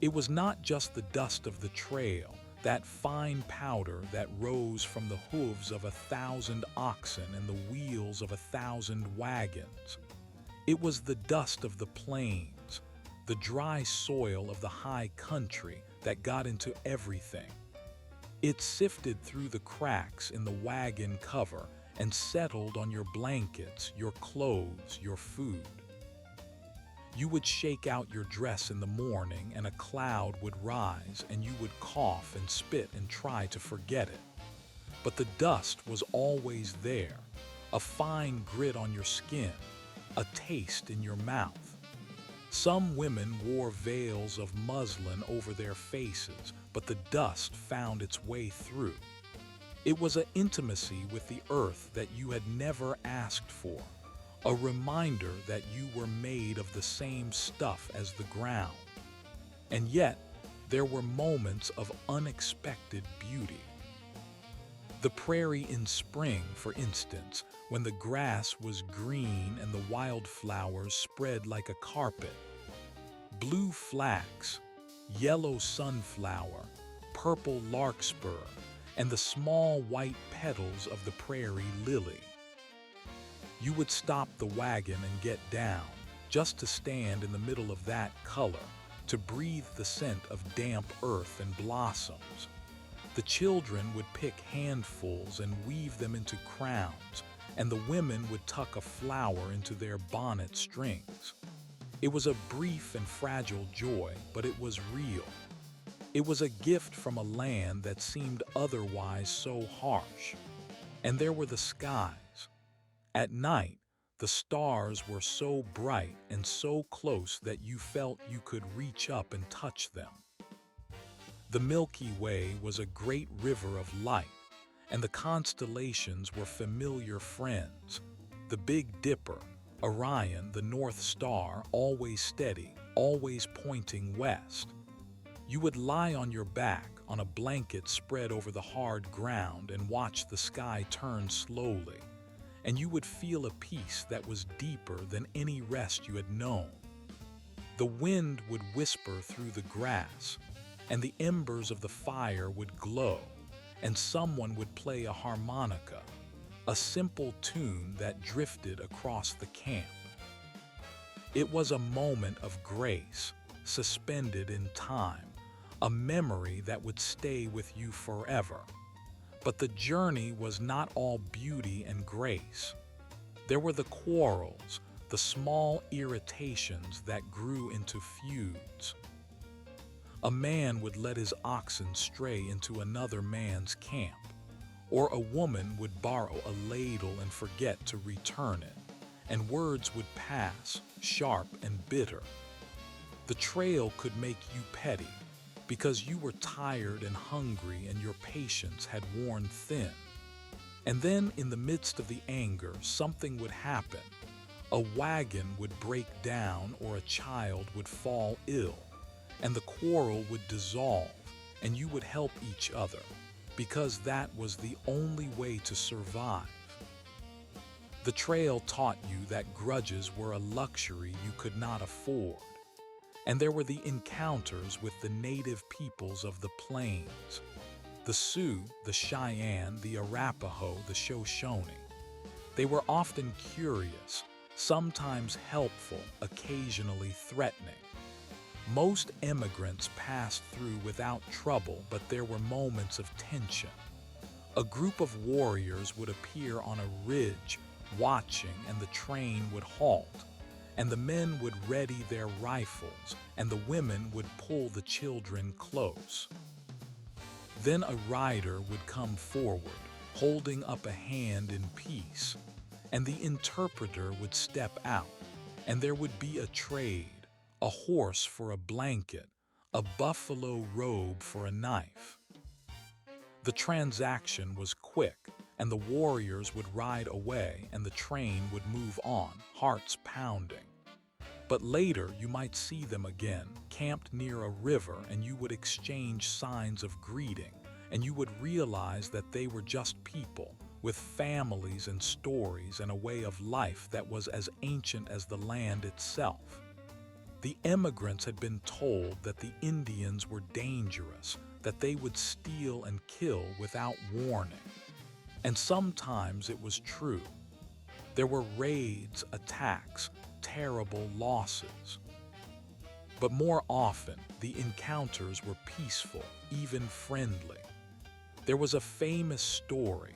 S1: It was not just the dust of the trail, that fine powder that rose from the hooves of 1,000 oxen and the wheels of 1,000 wagons. It was the dust of the plains, the dry soil of the high country that got into everything. It sifted through the cracks in the wagon cover and settled on your blankets, your clothes, your food. You would shake out your dress in the morning and a cloud would rise and you would cough and spit and try to forget it. But the dust was always there, a fine grit on your skin, a taste in your mouth. Some women wore veils of muslin over their faces, but the dust found its way through. It was an intimacy with the earth that you had never asked for, a reminder that you were made of the same stuff as the ground. And yet, there were moments of unexpected beauty. The prairie in spring, for instance, when the grass was green and the wildflowers spread like a carpet. Blue flax, yellow sunflower, purple larkspur, and the small white petals of the prairie lily. You would stop the wagon and get down, just to stand in the middle of that color, to breathe the scent of damp earth and blossoms. The children would pick handfuls and weave them into crowns, and the women would tuck a flower into their bonnet strings. It was a brief and fragile joy, but it was real. It was a gift from a land that seemed otherwise so harsh. And there were the skies. At night, the stars were so bright and so close that you felt you could reach up and touch them. The Milky Way was a great river of light, and the constellations were familiar friends. The Big Dipper, Orion, the North Star, always steady, always pointing west. You would lie on your back on a blanket spread over the hard ground and watch the sky turn slowly, and you would feel a peace that was deeper than any rest you had known. The wind would whisper through the grass, and the embers of the fire would glow, and someone would play a harmonica. a simple tune that drifted across the camp. It was a moment of grace, suspended in time, a memory that would stay with you forever. But the journey was not all beauty and grace. There were the quarrels, the small irritations that grew into feuds. A man would let his oxen stray into another man's camp, or a woman would borrow a ladle and forget to return it, and words would pass, sharp and bitter. The trail could make you petty, because you were tired and hungry and your patience had worn thin. And then, in the midst of the anger, something would happen. A wagon would break down or a child would fall ill, and the quarrel would dissolve, and you would help each other, because that was the only way to survive. The trail taught you that grudges were a luxury you could not afford. And there were the encounters with the native peoples of the plains. The Sioux, the Cheyenne, the Arapaho, the Shoshone. They were often curious, sometimes helpful, occasionally threatening. Most immigrants passed through without trouble, but there were moments of tension. A group of warriors would appear on a ridge, watching, and the train would halt. And the men would ready their rifles, and the women would pull the children close. Then a rider would come forward, holding up a hand in peace, and the interpreter would step out, and there would be a trade, a horse for a blanket, a buffalo robe for a knife. The transaction was quick, and the warriors would ride away and the train would move on, hearts pounding. But later you might see them again, camped near a river, and you would exchange signs of greeting, and you would realize that they were just people, with families and stories and a way of life that was as ancient as the land itself. The immigrants had been told that the Indians were dangerous, that they would steal and kill without warning. And sometimes it was true. There were raids, attacks, terrible losses. But more often, the encounters were peaceful, even friendly. There was a famous story,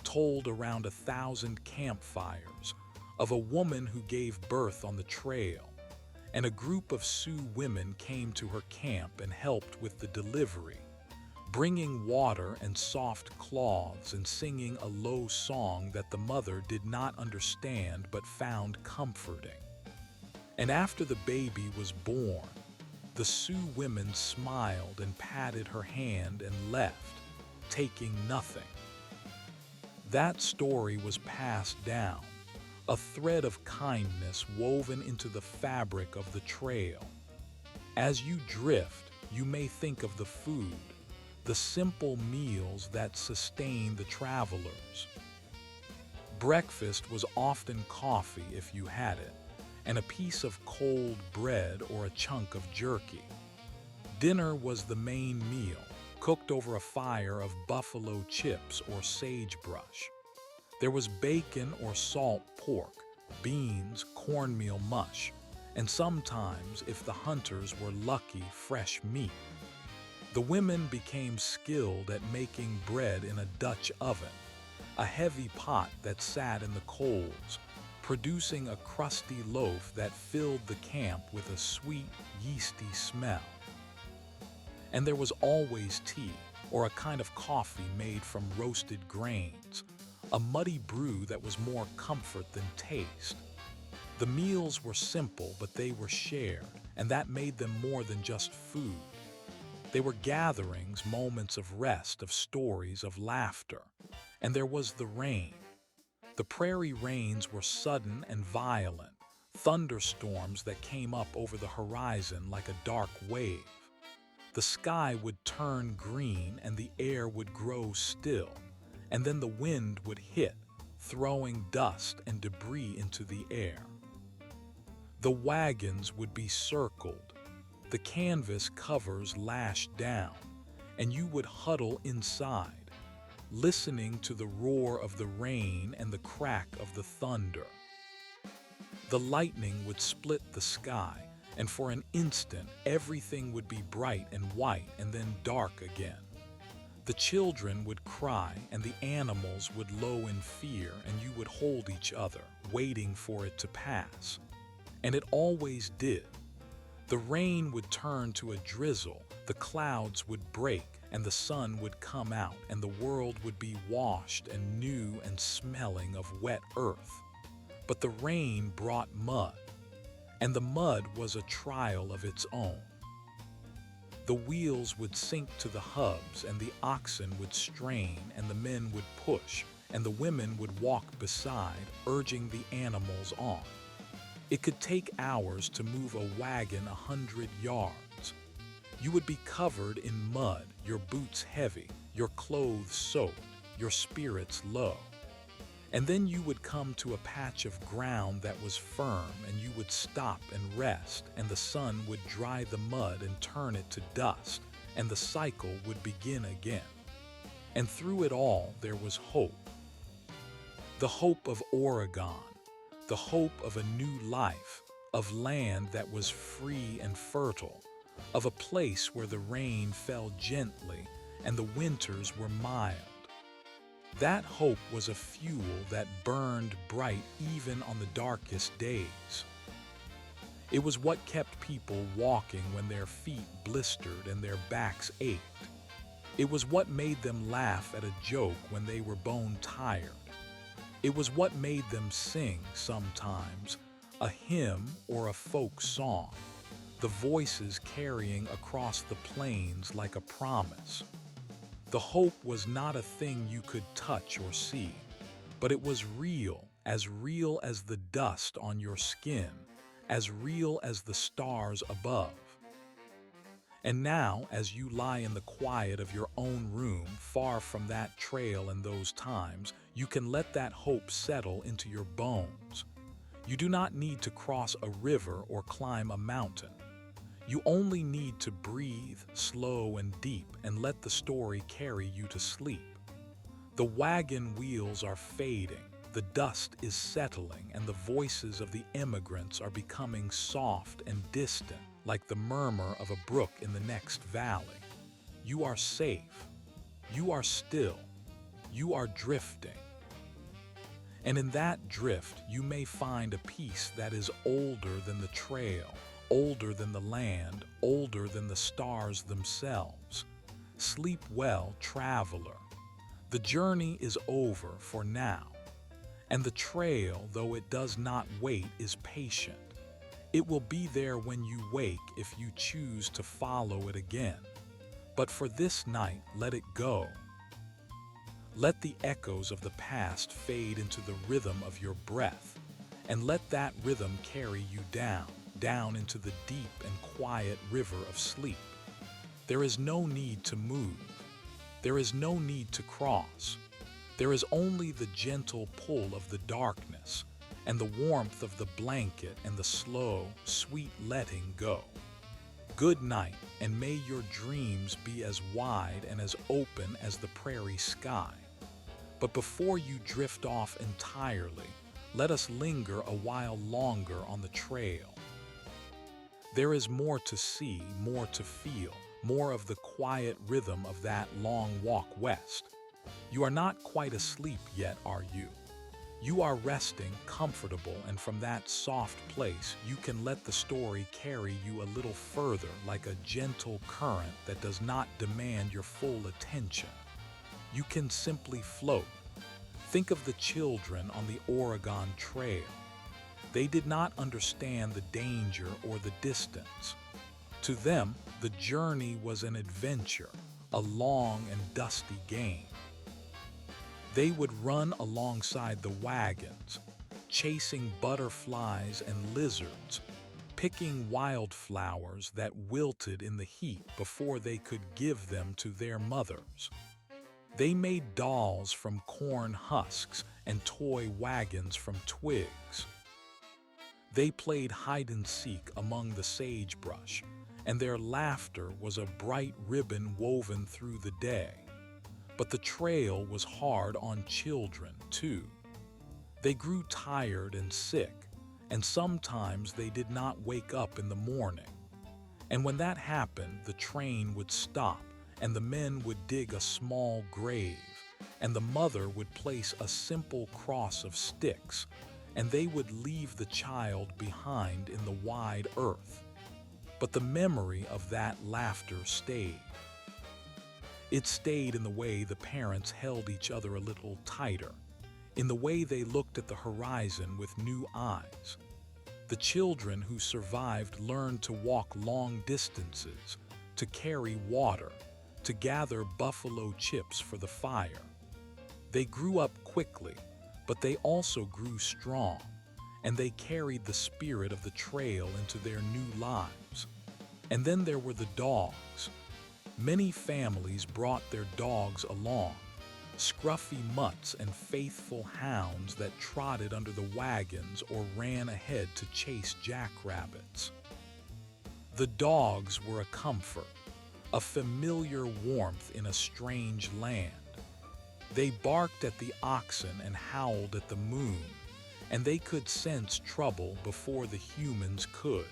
S1: told around 1,000 campfires, of a woman who gave birth on the trail, and a group of Sioux women came to her camp and helped with the delivery, bringing water and soft cloths and singing a low song that the mother did not understand but found comforting. And after the baby was born, the Sioux women smiled and patted her hand and left, taking nothing. That story was passed down, a thread of kindness woven into the fabric of the trail. As you drift, you may think of the food, the simple meals that sustain the travelers. Breakfast was often coffee if you had it, and a piece of cold bread or a chunk of jerky. Dinner was the main meal, cooked over a fire of buffalo chips or sagebrush. There was bacon or salt pork, beans, cornmeal mush, and sometimes, if the hunters were lucky, fresh meat. The women became skilled at making bread in a Dutch oven, a heavy pot that sat in the coals, producing a crusty loaf that filled the camp with a sweet, yeasty smell. And there was always tea, or a kind of coffee made from roasted grains, a muddy brew that was more comfort than taste. The meals were simple, but they were shared, and that made them more than just food. They were gatherings, moments of rest, of stories, of laughter. And there was the rain. The prairie rains were sudden and violent, thunderstorms that came up over the horizon like a dark wave. The sky would turn green and the air would grow still, and then the wind would hit, throwing dust and debris into the air. The wagons would be circled, the canvas covers lashed down, and you would huddle inside. listening to the roar of the rain and the crack of the thunder. The lightning would split the sky, and for an instant everything would be bright and white and then dark again. The children would cry and the animals would low in fear, and you would hold each other, waiting for it to pass. And it always did. The rain would turn to a drizzle, the clouds would break, and the sun would come out, and the world would be washed and new and smelling of wet earth. But the rain brought mud, and the mud was a trial of its own. The wheels would sink to the hubs, and the oxen would strain, and the men would push, and the women would walk beside, urging the animals on. It could take hours to move a wagon 100 yards. You would be covered in mud, your boots heavy, your clothes soaked, your spirits low. And then you would come to a patch of ground that was firm, and you would stop and rest, and the sun would dry the mud and turn it to dust, and the cycle would begin again. And through it all, there was hope. The hope of Oregon, the hope of a new life, of land that was free and fertile, of a place where the rain fell gently and the winters were mild. That hope was a fuel that burned bright even on the darkest days. It was what kept people walking when their feet blistered and their backs ached. It was what made them laugh at a joke when they were bone tired. It was what made them sing sometimes, a hymn or a folk song, the voices carrying across the plains like a promise. The hope was not a thing you could touch or see, but it was real as the dust on your skin, as real as the stars above. And now, as you lie in the quiet of your own room, far from that trail and those times, you can let that hope settle into your bones. You do not need to cross a river or climb a mountain. You only need to breathe slow and deep and let the story carry you to sleep. The wagon wheels are fading, the dust is settling, and the voices of the immigrants are becoming soft and distant, like the murmur of a brook in the next valley. You are safe. You are still. You are drifting. And in that drift, you may find a peace that is older than the trail, older than the land, older than the stars themselves. Sleep well, traveler. The journey is over for now. And the trail, though it does not wait, is patient. It will be there when you wake if you choose to follow it again. But for this night, let it go. Let the echoes of the past fade into the rhythm of your breath, and let that rhythm carry you down into the deep and quiet river of sleep. There is no need to move. There is no need to cross. There is only the gentle pull of the darkness, and the warmth of the blanket, and the slow, sweet letting go. Good night, and may your dreams be as wide and as open as the prairie sky. But before you drift off entirely, let us linger a while longer on the trail. There is more to see, more to feel, more of the quiet rhythm of that long walk west. You are not quite asleep yet, are you? You are resting, comfortable, and from that soft place you can let the story carry you a little further, like a gentle current that does not demand your full attention. You can simply float. Think of the children on the Oregon Trail. They did not understand the danger or the distance. To them, the journey was an adventure, a long and dusty game. They would run alongside the wagons, chasing butterflies and lizards, picking wildflowers that wilted in the heat before they could give them to their mothers. They made dolls from corn husks and toy wagons from twigs. They played hide-and-seek among the sagebrush, and their laughter was a bright ribbon woven through the day. But the trail was hard on children, too. They grew tired and sick, and sometimes they did not wake up in the morning. And when that happened, the train would stop, and the men would dig a small grave, and the mother would place a simple cross of sticks, and they would leave the child behind in the wide earth. But the memory of that laughter stayed. It stayed in the way the parents held each other a little tighter, in the way they looked at the horizon with new eyes. The children who survived learned to walk long distances, to carry water, to gather buffalo chips for the fire. They grew up quickly, but they also grew strong, and they carried the spirit of the trail into their new lives. And then there were the dogs. Many families brought their dogs along, scruffy mutts and faithful hounds that trotted under the wagons or ran ahead to chase jackrabbits. The dogs were a comfort, a familiar warmth in a strange land. They barked at the oxen and howled at the moon, and they could sense trouble before the humans could.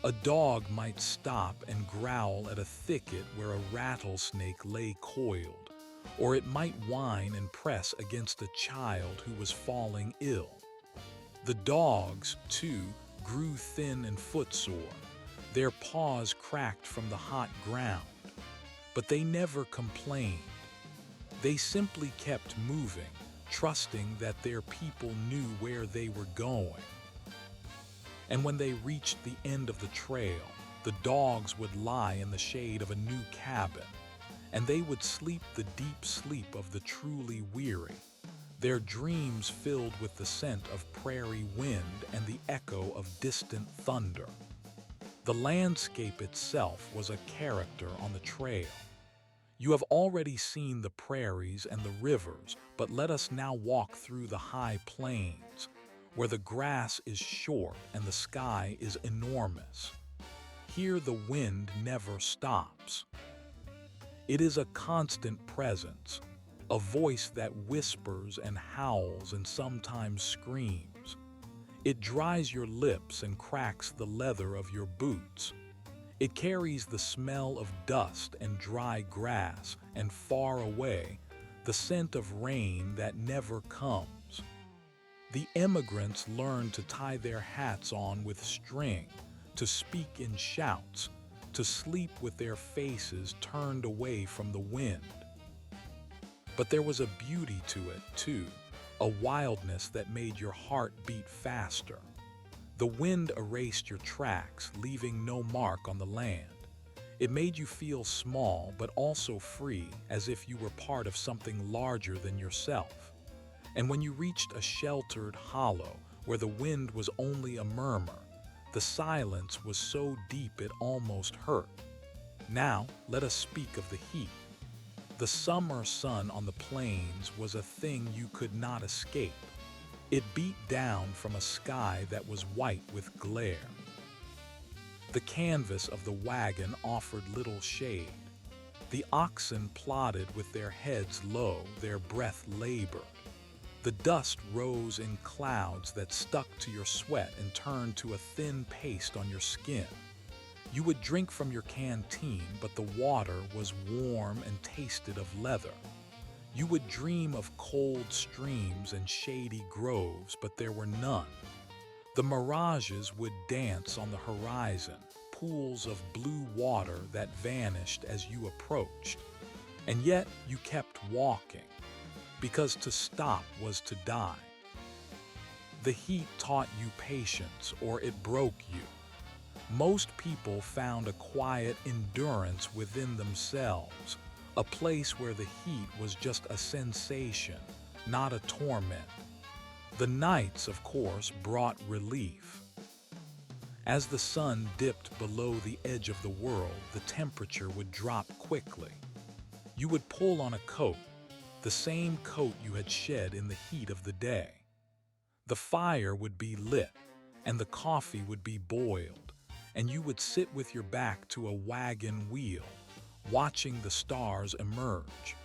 S1: A dog might stop and growl at a thicket where a rattlesnake lay coiled, or it might whine and press against a child who was falling ill. The dogs, too, grew thin and footsore, their paws cracked from the hot ground. But they never complained. They simply kept moving, trusting that their people knew where they were going. And when they reached the end of the trail, the dogs would lie in the shade of a new cabin, and they would sleep the deep sleep of the truly weary, their dreams filled with the scent of prairie wind and the echo of distant thunder. The landscape itself was a character on the trail. You have already seen the prairies and the rivers, but let us now walk through the high plains, where the grass is short and the sky is enormous. Here the wind never stops. It is a constant presence, a voice that whispers and howls and sometimes screams. It dries your lips and cracks the leather of your boots. It carries the smell of dust and dry grass, and far away, the scent of rain that never comes. The immigrants learned to tie their hats on with string, to speak in shouts, to sleep with their faces turned away from the wind. But there was a beauty to it, too, a wildness that made your heart beat faster. The wind erased your tracks, leaving no mark on the land. It made you feel small, but also free, as if you were part of something larger than yourself. And when you reached a sheltered hollow, where the wind was only a murmur, the silence was so deep it almost hurt. Now, let us speak of the heat. The summer sun on the plains was a thing you could not escape. It beat down from a sky that was white with glare. The canvas of the wagon offered little shade. The oxen plodded with their heads low, their breath labored. The dust rose in clouds that stuck to your sweat and turned to a thin paste on your skin. You would drink from your canteen, but the water was warm and tasted of leather. You would dream of cold streams and shady groves, but there were none. The mirages would dance on the horizon, pools of blue water that vanished as you approached. And yet you kept walking, because to stop was to die. The heat taught you patience, or it broke you. Most people found a quiet endurance within themselves, a place where the heat was just a sensation, not a torment. The nights, of course, brought relief. As the sun dipped below the edge of the world, the temperature would drop quickly. You would pull on a coat, the same coat you had shed in the heat of the day. The fire would be lit, and the coffee would be boiled, and you would sit with your back to a wagon wheel, watching the stars emerge.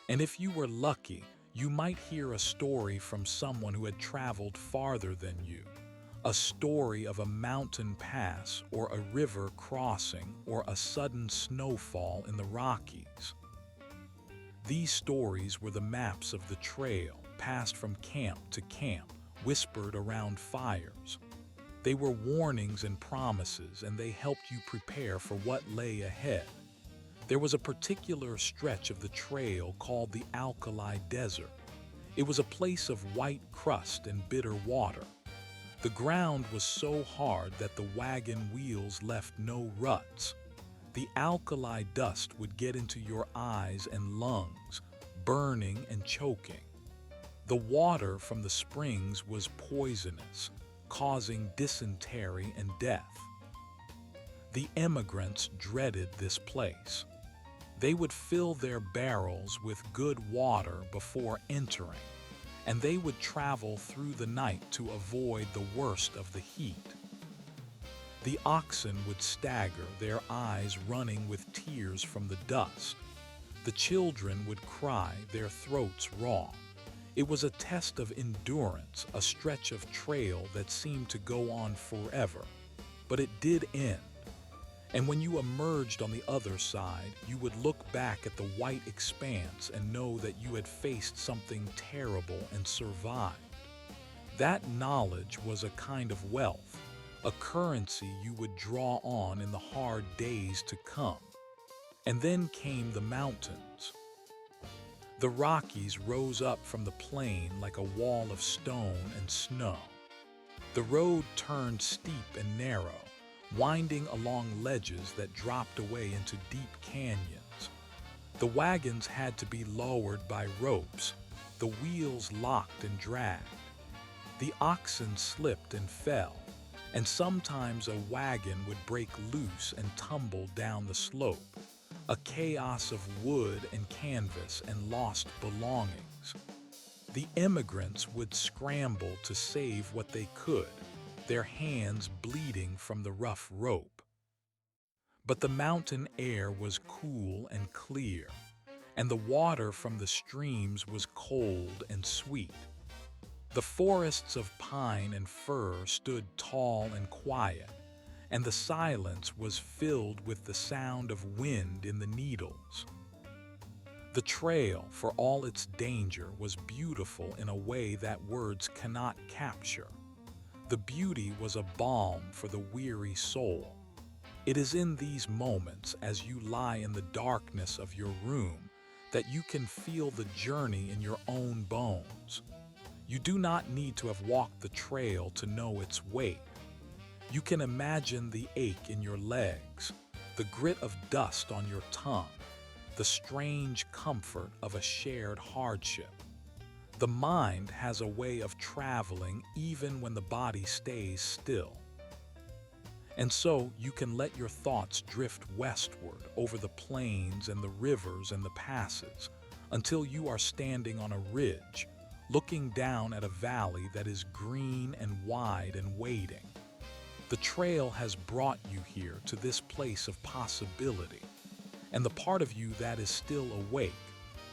S1: And if you were lucky, you might hear a story from someone who had traveled farther than you. A story of a mountain pass or a river crossing or a sudden snowfall in the Rockies. These stories were the maps of the trail, passed from camp to camp, whispered around fires. They were warnings and promises, and they helped you prepare for what lay ahead. There was a particular stretch of the trail called the Alkali Desert. It was a place of white crust and bitter water. The ground was so hard that the wagon wheels left no ruts. The alkali dust would get into your eyes and lungs, burning and choking. The water from the springs was poisonous, causing dysentery and death. The emigrants dreaded this place. They would fill their barrels with good water before entering, and they would travel through the night to avoid the worst of the heat. The oxen would stagger, their eyes running with tears from the dust. The children would cry, their throats raw. It was a test of endurance, a stretch of trail that seemed to go on forever. But it did end. And when you emerged on the other side, you would look back at the white expanse and know that you had faced something terrible and survived. That knowledge was a kind of wealth, a currency you would draw on in the hard days to come. And then came the mountains. The Rockies rose up from the plain like a wall of stone and snow. The road turned steep and narrow, winding along ledges that dropped away into deep canyons. The wagons had to be lowered by ropes, the wheels locked and dragged. The oxen slipped and fell, and sometimes a wagon would break loose and tumble down the slope, a chaos of wood and canvas and lost belongings. The immigrants would scramble to save what they could, their hands bleeding from the rough rope. But the mountain air was cool and clear, and the water from the streams was cold and sweet. The forests of pine and fir stood tall and quiet, and the silence was filled with the sound of wind in the needles. The trail, for all its danger, was beautiful in a way that words cannot capture. The beauty was a balm for the weary soul. It is in these moments, as you lie in the darkness of your room, that you can feel the journey in your own bones. You do not need to have walked the trail to know its weight. You can imagine the ache in your legs, the grit of dust on your tongue, the strange comfort of a shared hardship. The mind has a way of traveling even when the body stays still. And so you can let your thoughts drift westward over the plains and the rivers and the passes until you are standing on a ridge, looking down at a valley that is green and wide and waiting. The trail has brought you here to this place of possibility, and the part of you that is still awake,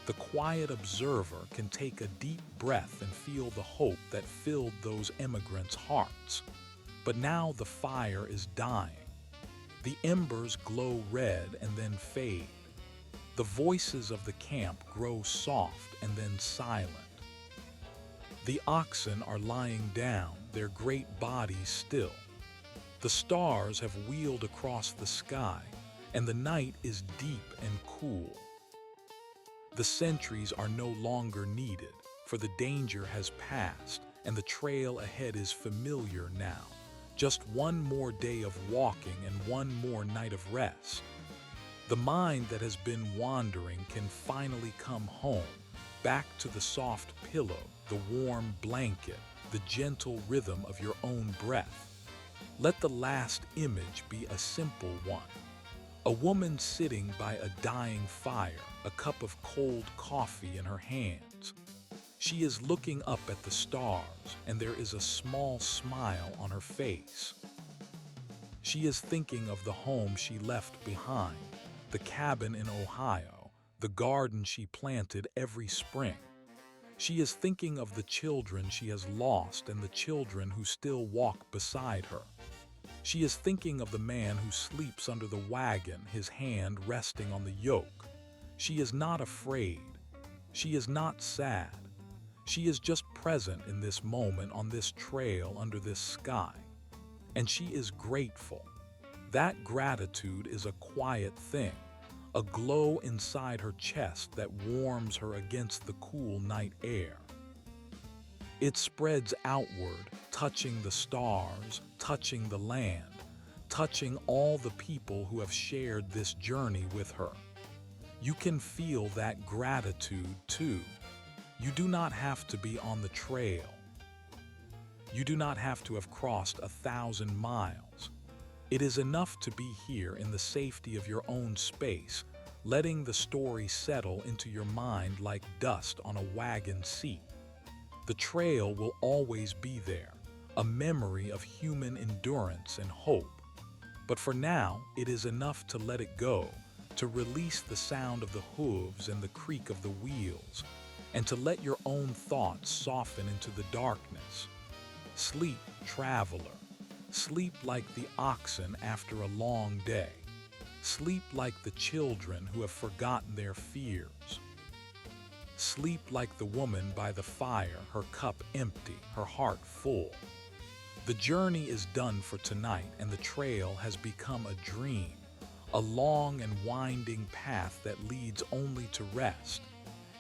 S1: the quiet observer, can take a deep breath and feel the hope that filled those emigrants' hearts. But now the fire is dying. The embers glow red and then fade. The voices of the camp grow soft and then silent. The oxen are lying down, their great bodies still. The stars have wheeled across the sky, and the night is deep and cool. The sentries are no longer needed, for the danger has passed, and the trail ahead is familiar now. Just one more day of walking and one more night of rest. The mind that has been wandering can finally come home, back to the soft pillow, the warm blanket, the gentle rhythm of your own breath. Let the last image be a simple one. A woman sitting by a dying fire, a cup of cold coffee in her hands. She is looking up at the stars, and there is a small smile on her face. She is thinking of the home she left behind, the cabin in Ohio, the garden she planted every spring. She is thinking of the children she has lost and the children who still walk beside her. She is thinking of the man who sleeps under the wagon, his hand resting on the yoke. She is not afraid. She is not sad. She is just present in this moment on this trail under this sky. And she is grateful. That gratitude is a quiet thing, a glow inside her chest that warms her against the cool night air. It spreads outward, touching the stars, touching the land, touching all the people who have shared this journey with her. You can feel that gratitude too. You do not have to be on the trail. You do not have to have crossed 1,000 miles. It is enough to be here in the safety of your own space, letting the story settle into your mind like dust on a wagon seat. The trail will always be there, a memory of human endurance and hope. But for now, it is enough to let it go, to release the sound of the hooves and the creak of the wheels, and to let your own thoughts soften into the darkness. Sleep, traveler. Sleep like the oxen after a long day. Sleep like the children who have forgotten their fears. Sleep like the woman by the fire, her cup empty, her heart full. The journey is done for tonight, and the trail has become a dream, a long and winding path that leads only to rest.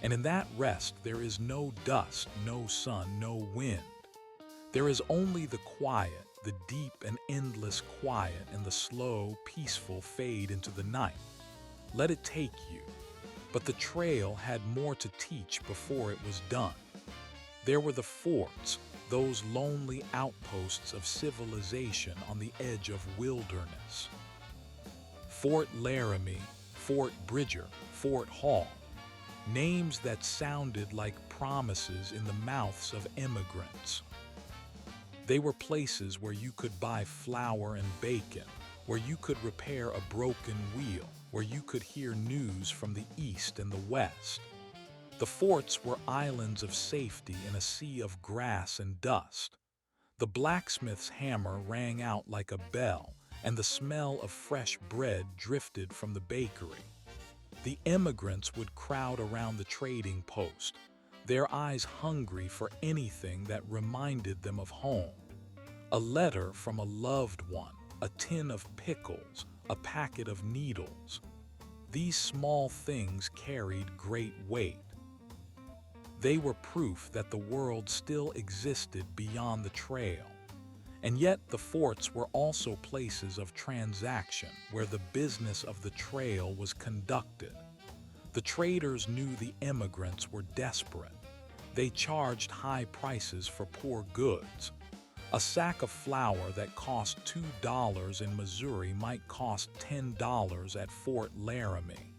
S1: And in that rest, there is no dust, no sun, no wind. There is only the quiet, the deep and endless quiet, and the slow, peaceful fade into the night. Let it take you. But the trail had more to teach before it was done. There were the forts, those lonely outposts of civilization on the edge of wilderness. Fort Laramie, Fort Bridger, Fort Hall. Names that sounded like promises in the mouths of immigrants. They were places where you could buy flour and bacon, where you could repair a broken wheel, where you could hear news from the east and the west. The forts were islands of safety in a sea of grass and dust. The blacksmith's hammer rang out like a bell, and the smell of fresh bread drifted from the bakery. The immigrants would crowd around the trading post, their eyes hungry for anything that reminded them of home. A letter from a loved one, a tin of pickles, a packet of needles. These small things carried great weight. They were proof that the world still existed beyond the trail. And yet the forts were also places of transaction where the business of the trail was conducted. The traders knew the immigrants were desperate. They charged high prices for poor goods. A sack of flour that cost $2 in Missouri might cost $10 at Fort Laramie.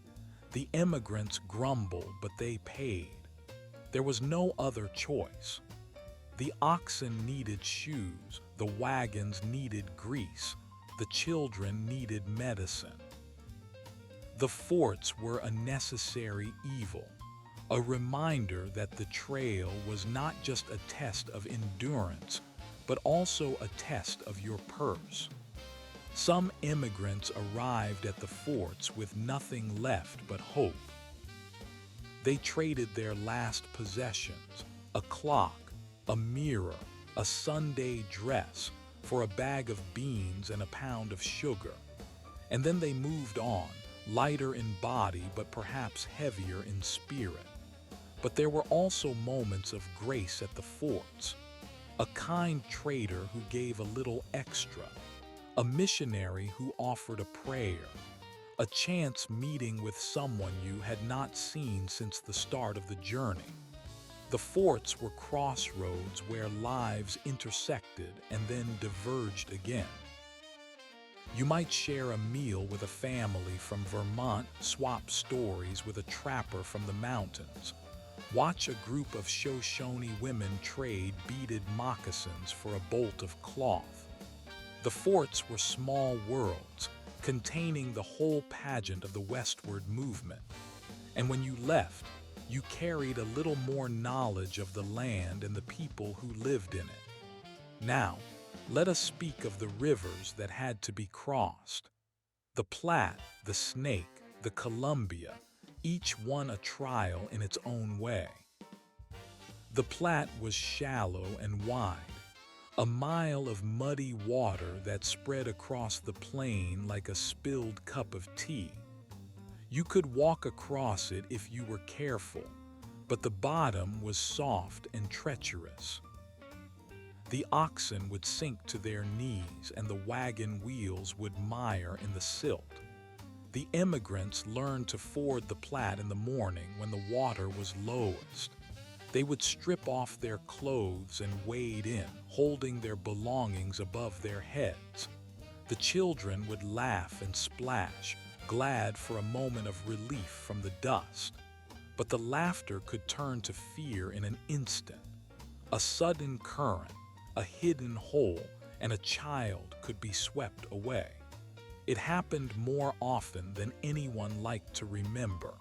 S1: The immigrants grumbled, but they paid. There was no other choice. The oxen needed shoes, the wagons needed grease, the children needed medicine. The forts were a necessary evil, a reminder that the trail was not just a test of endurance, but also a test of your purse. Some immigrants arrived at the forts with nothing left but hope. They traded their last possessions, a clock, a mirror, a Sunday dress, for a bag of beans and a pound of sugar. And then they moved on, lighter in body but perhaps heavier in spirit. But there were also moments of grace at the forts. A kind trader who gave a little extra, a missionary who offered a prayer, a chance meeting with someone you had not seen since the start of the journey. The forts were crossroads where lives intersected and then diverged again. You might share a meal with a family from Vermont, swap stories with a trapper from the mountains, watch a group of Shoshone women trade beaded moccasins for a bolt of cloth. The forts were small worlds, containing the whole pageant of the westward movement. And when you left, you carried a little more knowledge of the land and the people who lived in it. Now, let us speak of the rivers that had to be crossed. The Platte, the Snake, the Columbia, each one a trial in its own way. The Platte was shallow and wide, a mile of muddy water that spread across the plain like a spilled cup of tea. You could walk across it if you were careful, but the bottom was soft and treacherous. The oxen would sink to their knees and the wagon wheels would mire in the silt. The immigrants learned to ford the Platte in the morning when the water was lowest. They would strip off their clothes and wade in, holding their belongings above their heads. The children would laugh and splash, glad for a moment of relief from the dust. But the laughter could turn to fear in an instant. A sudden current, a hidden hole, and a child could be swept away. It happened more often than anyone liked to remember.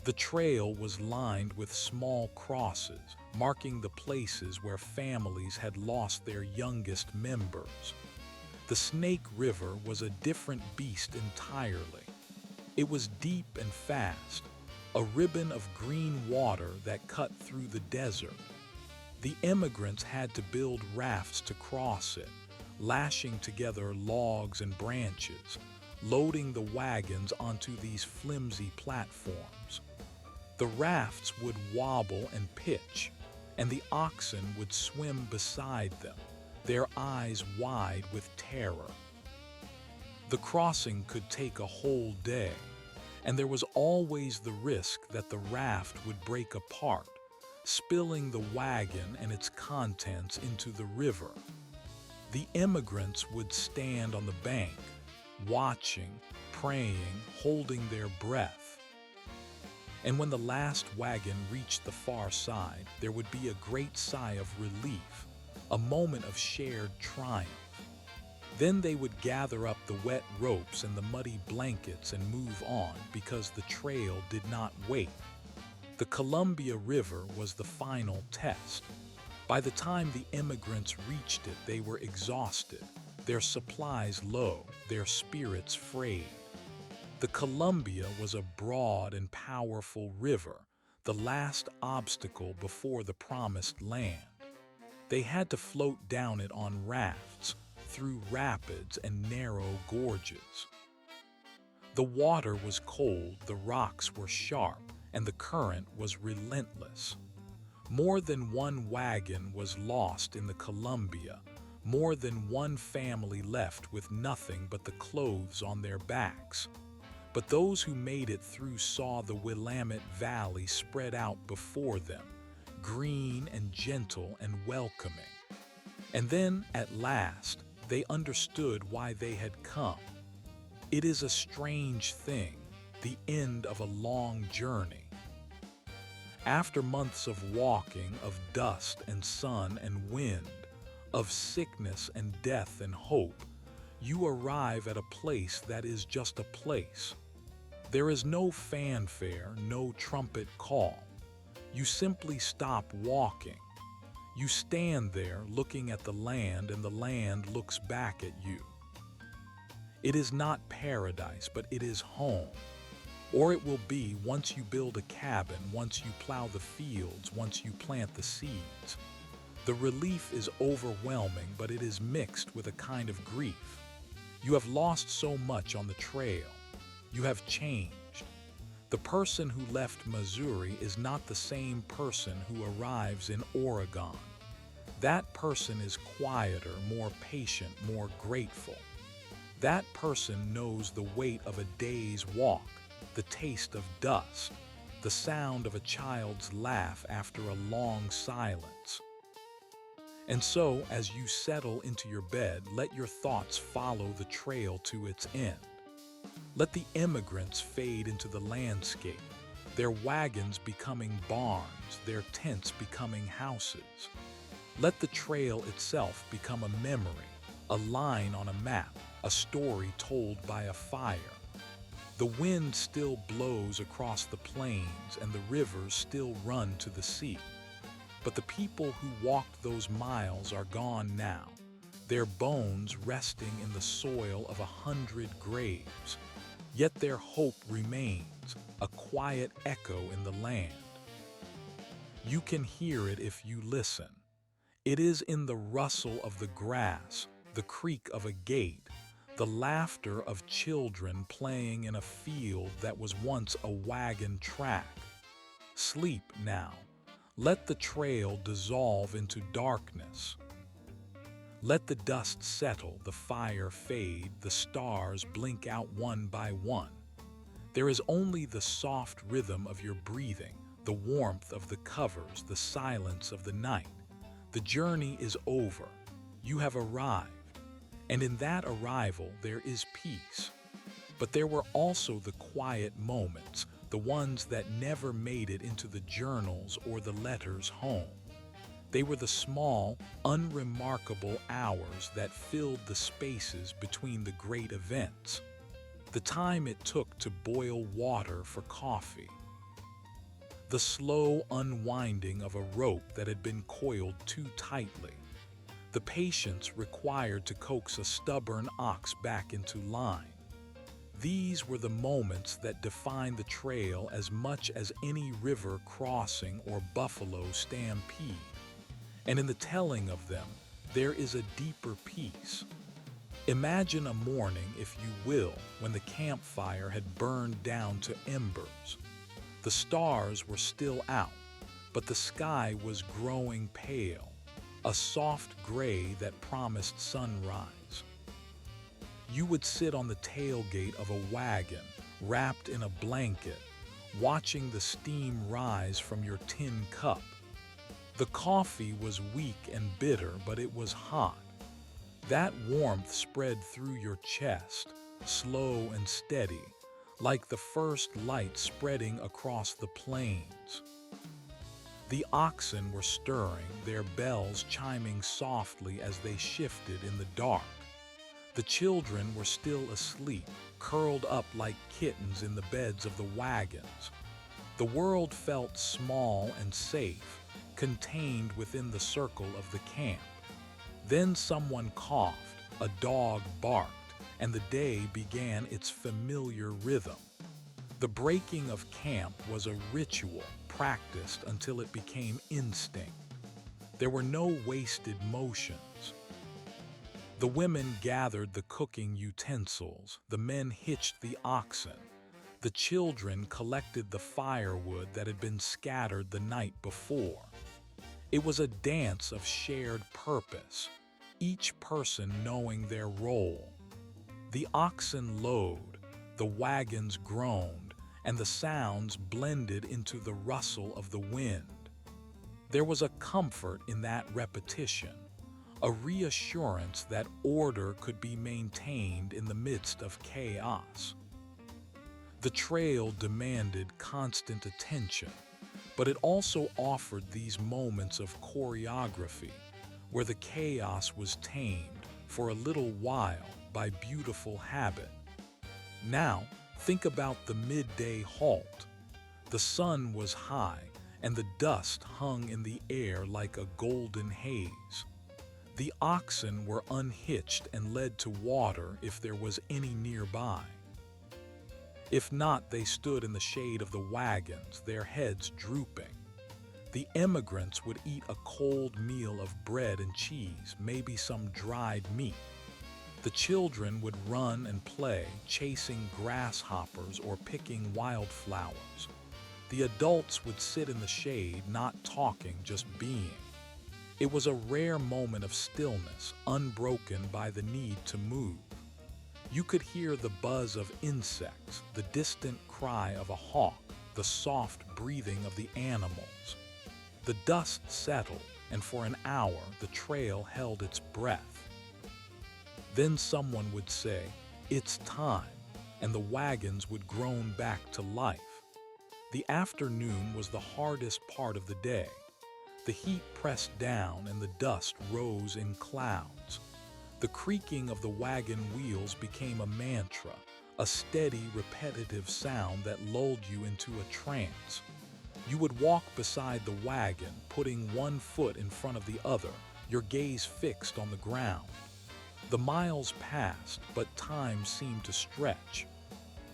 S1: The trail was lined with small crosses, marking the places where families had lost their youngest members. The Snake River was a different beast entirely. It was deep and fast, a ribbon of green water that cut through the desert. The immigrants had to build rafts to cross it, lashing together logs and branches, loading the wagons onto these flimsy platforms. The rafts would wobble and pitch, and the oxen would swim beside them, their eyes wide with terror. The crossing could take a whole day, and there was always the risk that the raft would break apart, spilling the wagon and its contents into the river. The immigrants would stand on the bank, watching, praying, holding their breath. And when the last wagon reached the far side, there would be a great sigh of relief, a moment of shared triumph. Then they would gather up the wet ropes and the muddy blankets and move on because the trail did not wait. The Columbia River was the final test. By the time the immigrants reached it, they were exhausted, their supplies low, their spirits frayed. The Columbia was a broad and powerful river, the last obstacle before the promised land. They had to float down it on rafts, through rapids and narrow gorges. The water was cold, the rocks were sharp, and the current was relentless. More than one wagon was lost in the Columbia, more than one family left with nothing but the clothes on their backs. But those who made it through saw the Willamette Valley spread out before them, green and gentle and welcoming. And then, at last, they understood why they had come. It is a strange thing, the end of a long journey. After months of walking, of dust and sun and wind, of sickness and death and hope, you arrive at a place that is just a place. There is no fanfare, no trumpet call. You simply stop walking. You stand there looking at the land, and the land looks back at you. It is not paradise, but it is home. Or it will be once you build a cabin, once you plow the fields, once you plant the seeds. The relief is overwhelming, but it is mixed with a kind of grief. You have lost so much on the trail. You have changed. The person who left Missouri is not the same person who arrives in Oregon. That person is quieter, more patient, more grateful. That person knows the weight of a day's walk, the taste of dust, the sound of a child's laugh after a long silence. And so, as you settle into your bed, let your thoughts follow the trail to its end. Let the immigrants fade into the landscape, their wagons becoming barns, their tents becoming houses. Let the trail itself become a memory, a line on a map, a story told by a fire. The wind still blows across the plains and the rivers still run to the sea. But the people who walked those miles are gone now, their bones resting in the soil of 100 graves. Yet their hope remains, a quiet echo in the land. You can hear it if you listen. It is in the rustle of the grass, the creak of a gate, the laughter of children playing in a field that was once a wagon track. Sleep now. Let the trail dissolve into darkness. Let the dust settle, the fire fade, the stars blink out one by one. There is only the soft rhythm of your breathing, the warmth of the covers, the silence of the night. The journey is over. You have arrived. And in that arrival, there is peace. But there were also the quiet moments, the ones that never made it into the journals or the letters home. They were the small, unremarkable hours that filled the spaces between the great events. The time it took to boil water for coffee. The slow unwinding of a rope that had been coiled too tightly. The patience required to coax a stubborn ox back into line. These were the moments that defined the trail as much as any river crossing or buffalo stampede. And in the telling of them, there is a deeper peace. Imagine a morning, if you will, when the campfire had burned down to embers. The stars were still out, but the sky was growing pale, a soft gray that promised sunrise. You would sit on the tailgate of a wagon, wrapped in a blanket, watching the steam rise from your tin cup. The coffee was weak and bitter, but it was hot. That warmth spread through your chest, slow and steady, like the first light spreading across the plains. The oxen were stirring, their bells chiming softly as they shifted in the dark. The children were still asleep, curled up like kittens in the beds of the wagons. The world felt small and safe, contained within the circle of the camp. Then someone coughed, a dog barked, and the day began its familiar rhythm. The breaking of camp was a ritual, practiced until it became instinct. There were no wasted motions. The women gathered the cooking utensils, the men hitched the oxen, the children collected the firewood that had been scattered the night before. It was a dance of shared purpose, each person knowing their role. The oxen lowed, the wagons groaned, and the sounds blended into the rustle of the wind. There was a comfort in that repetition, a reassurance that order could be maintained in the midst of chaos. The trail demanded constant attention, but it also offered these moments of choreography, where the chaos was tamed for a little while by beautiful habit. Now, think about the midday halt. The sun was high, and the dust hung in the air like a golden haze. The oxen were unhitched and led to water if there was any nearby. If not, they stood in the shade of the wagons, their heads drooping. The emigrants would eat a cold meal of bread and cheese, maybe some dried meat. The children would run and play, chasing grasshoppers or picking wildflowers. The adults would sit in the shade, not talking, just being. It was a rare moment of stillness, unbroken by the need to move. You could hear the buzz of insects, the distant cry of a hawk, the soft breathing of the animals. The dust settled, and for an hour the trail held its breath. Then someone would say, "It's time," and the wagons would groan back to life. The afternoon was the hardest part of the day. The heat pressed down and the dust rose in clouds. The creaking of the wagon wheels became a mantra, a steady, repetitive sound that lulled you into a trance. You would walk beside the wagon, putting one foot in front of the other, your gaze fixed on the ground. The miles passed, but time seemed to stretch.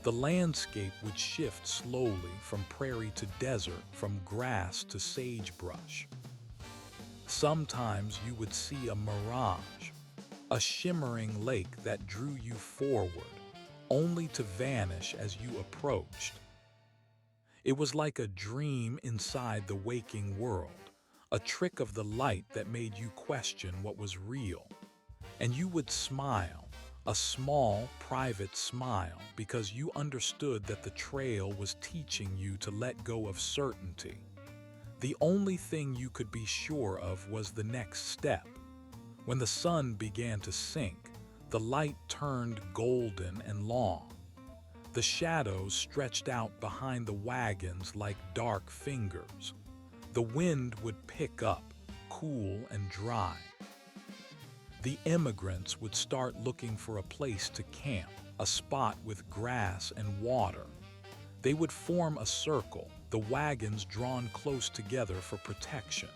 S1: The landscape would shift slowly from prairie to desert, from grass to sagebrush. Sometimes you would see a mirage, a shimmering lake that drew you forward, only to vanish as you approached. It was like a dream inside the waking world, a trick of the light that made you question what was real. And you would smile, a small, private smile, because you understood that the trail was teaching you to let go of certainty. The only thing you could be sure of was the next step. When the sun began to sink, the light turned golden and long. The shadows stretched out behind the wagons like dark fingers. The wind would pick up, cool and dry. The immigrants would start looking for a place to camp, a spot with grass and water. They would form a circle, the wagons drawn close together for protection.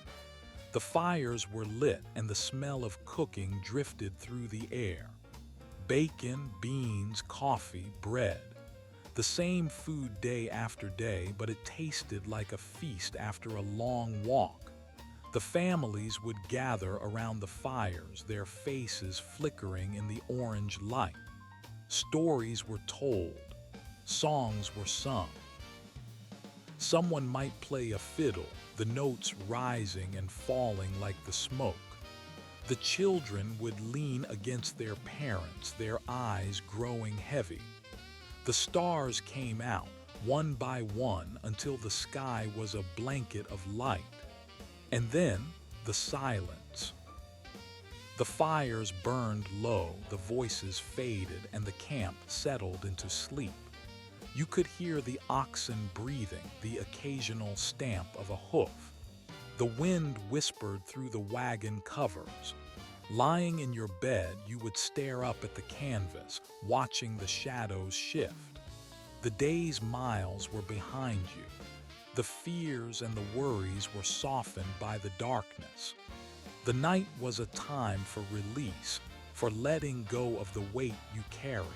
S1: The fires were lit and the smell of cooking drifted through the air. Bacon, beans, coffee, bread. The same food day after day, but it tasted like a feast after a long walk. The families would gather around the fires, their faces flickering in the orange light. Stories were told. Songs were sung. Someone might play a fiddle, the notes rising and falling like the smoke. The children would lean against their parents, their eyes growing heavy. The stars came out, one by one, until the sky was a blanket of light. And then, the silence. The fires burned low, the voices faded, and the camp settled into sleep. You could hear the oxen breathing, the occasional stamp of a hoof. The wind whispered through the wagon covers. Lying in your bed, you would stare up at the canvas, watching the shadows shift. The day's miles were behind you. The fears and the worries were softened by the darkness. The night was a time for release, for letting go of the weight you carried.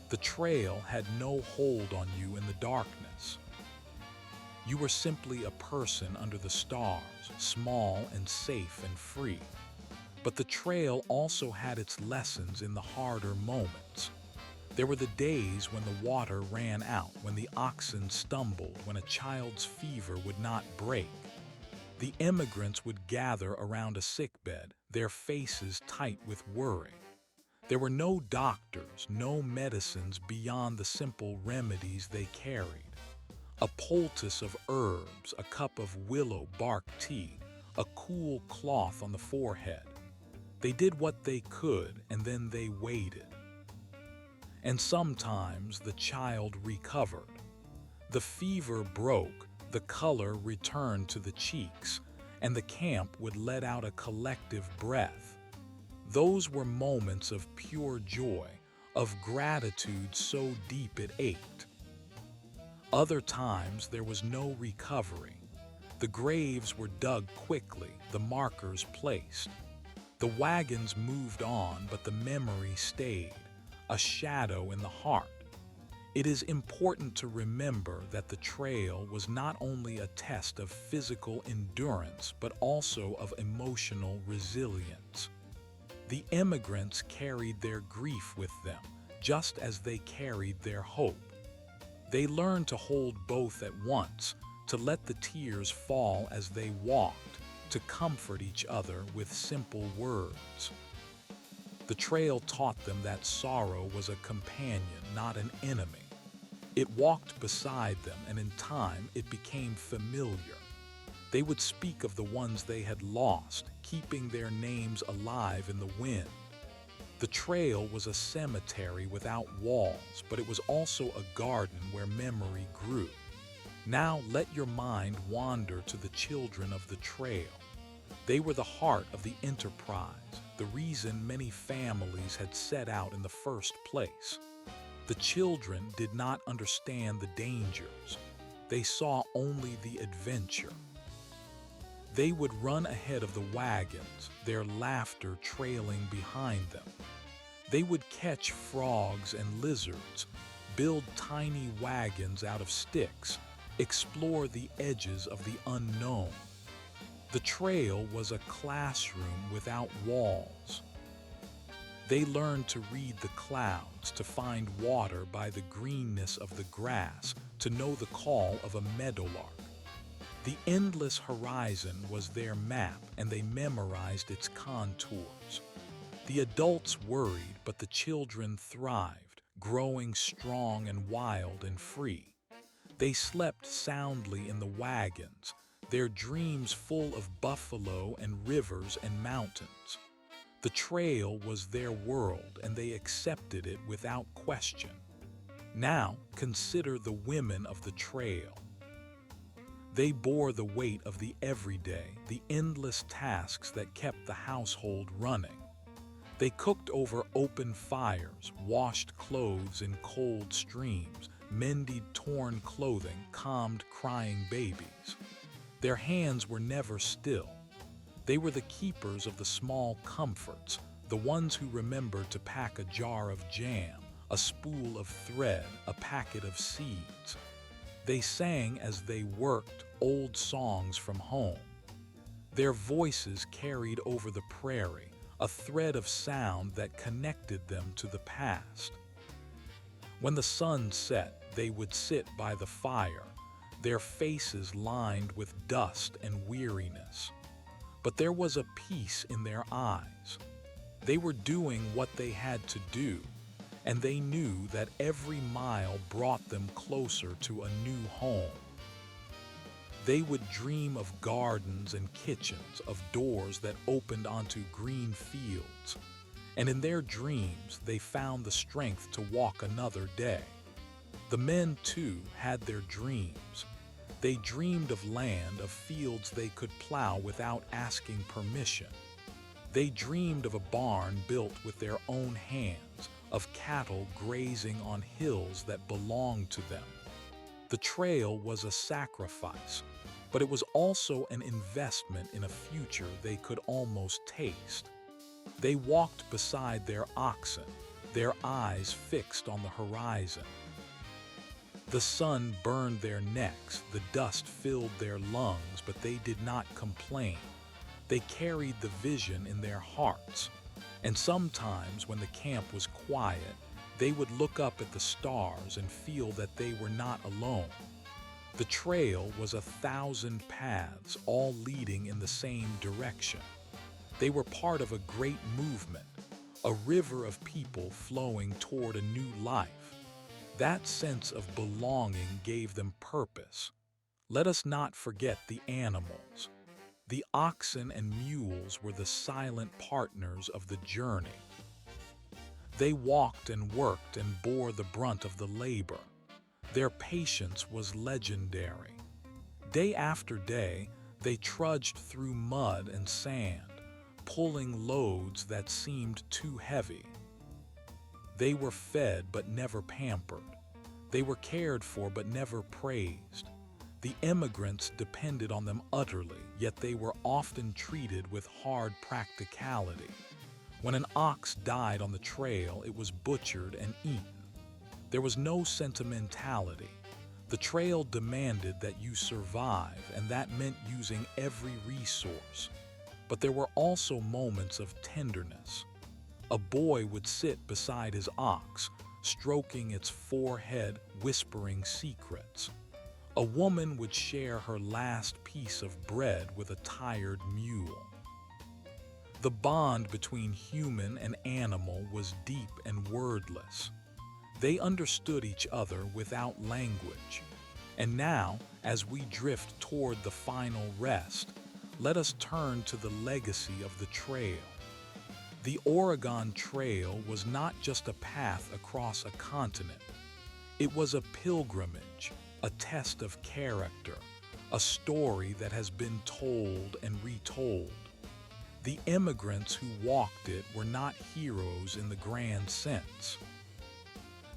S1: The trail had no hold on you in the darkness. You were simply a person under the stars, small and safe and free. But the trail also had its lessons in the harder moments. There were the days when the water ran out, when the oxen stumbled, when a child's fever would not break. The immigrants would gather around a sickbed, their faces tight with worry. There were no doctors, no medicines beyond the simple remedies they carried. A poultice of herbs, a cup of willow bark tea, a cool cloth on the forehead. They did what they could, and then they waited. And sometimes the child recovered. The fever broke, the color returned to the cheeks, and the camp would let out a collective breath. Those were moments of pure joy, of gratitude so deep it ached. Other times there was no recovery. The graves were dug quickly, the markers placed. The wagons moved on, but the memory stayed, a shadow in the heart. It is important to remember that the trail was not only a test of physical endurance, but also of emotional resilience. The immigrants carried their grief with them, just as they carried their hope. They learned to hold both at once, to let the tears fall as they walked, to comfort each other with simple words. The trail taught them that sorrow was a companion, not an enemy. It walked beside them, and in time it became familiar. They would speak of the ones they had lost, keeping their names alive in the wind. The trail was a cemetery without walls, but it was also a garden where memory grew. Now let your mind wander to the children of the trail. They were the heart of the enterprise, the reason many families had set out in the first place. The children did not understand the dangers. They saw only the adventure. They would run ahead of the wagons, their laughter trailing behind them. They would catch frogs and lizards, build tiny wagons out of sticks, explore the edges of the unknown. The trail was a classroom without walls. They learned to read the clouds, to find water by the greenness of the grass, to know the call of a meadowlark. The endless horizon was their map, and they memorized its contours. The adults worried, but the children thrived, growing strong and wild and free. They slept soundly in the wagons, their dreams full of buffalo and rivers and mountains. The trail was their world, and they accepted it without question. Now, consider the women of the trail. They bore the weight of the everyday, the endless tasks that kept the household running. They cooked over open fires, washed clothes in cold streams, mended torn clothing, calmed crying babies. Their hands were never still. They were the keepers of the small comforts, the ones who remembered to pack a jar of jam, a spool of thread, a packet of seeds. They sang as they worked old songs from home. Their voices carried over the prairie, a thread of sound that connected them to the past. When the sun set, they would sit by the fire, their faces lined with dust and weariness. But there was a peace in their eyes. They were doing what they had to do, and they knew that every mile brought them closer to a new home. They would dream of gardens and kitchens, of doors that opened onto green fields, and in their dreams they found the strength to walk another day. The men, too, had their dreams. They dreamed of land, of fields they could plow without asking permission. They dreamed of a barn built with their own hands, of cattle grazing on hills that belonged to them. The trail was a sacrifice, but it was also an investment in a future they could almost taste. They walked beside their oxen, their eyes fixed on the horizon. The sun burned their necks, the dust filled their lungs, but they did not complain. They carried the vision in their hearts. And sometimes, when the camp was quiet, they would look up at the stars and feel that they were not alone. The trail was 1,000 paths, all leading in the same direction. They were part of a great movement, a river of people flowing toward a new life. That sense of belonging gave them purpose. Let us not forget the animals. The oxen and mules were the silent partners of the journey. They walked and worked and bore the brunt of the labor. Their patience was legendary. Day after day, they trudged through mud and sand, pulling loads that seemed too heavy. They were fed but never pampered. They were cared for but never praised. The immigrants depended on them utterly, yet they were often treated with hard practicality. When an ox died on the trail, it was butchered and eaten. There was no sentimentality. The trail demanded that you survive, and that meant using every resource. But there were also moments of tenderness. A boy would sit beside his ox, stroking its forehead, whispering secrets. A woman would share her last piece of bread with a tired mule. The bond between human and animal was deep and wordless. They understood each other without language. And now, as we drift toward the final rest, let us turn to the legacy of the trail. The Oregon Trail was not just a path across a continent. It was a pilgrimage, a test of character, a story that has been told and retold. The immigrants who walked it were not heroes in the grand sense.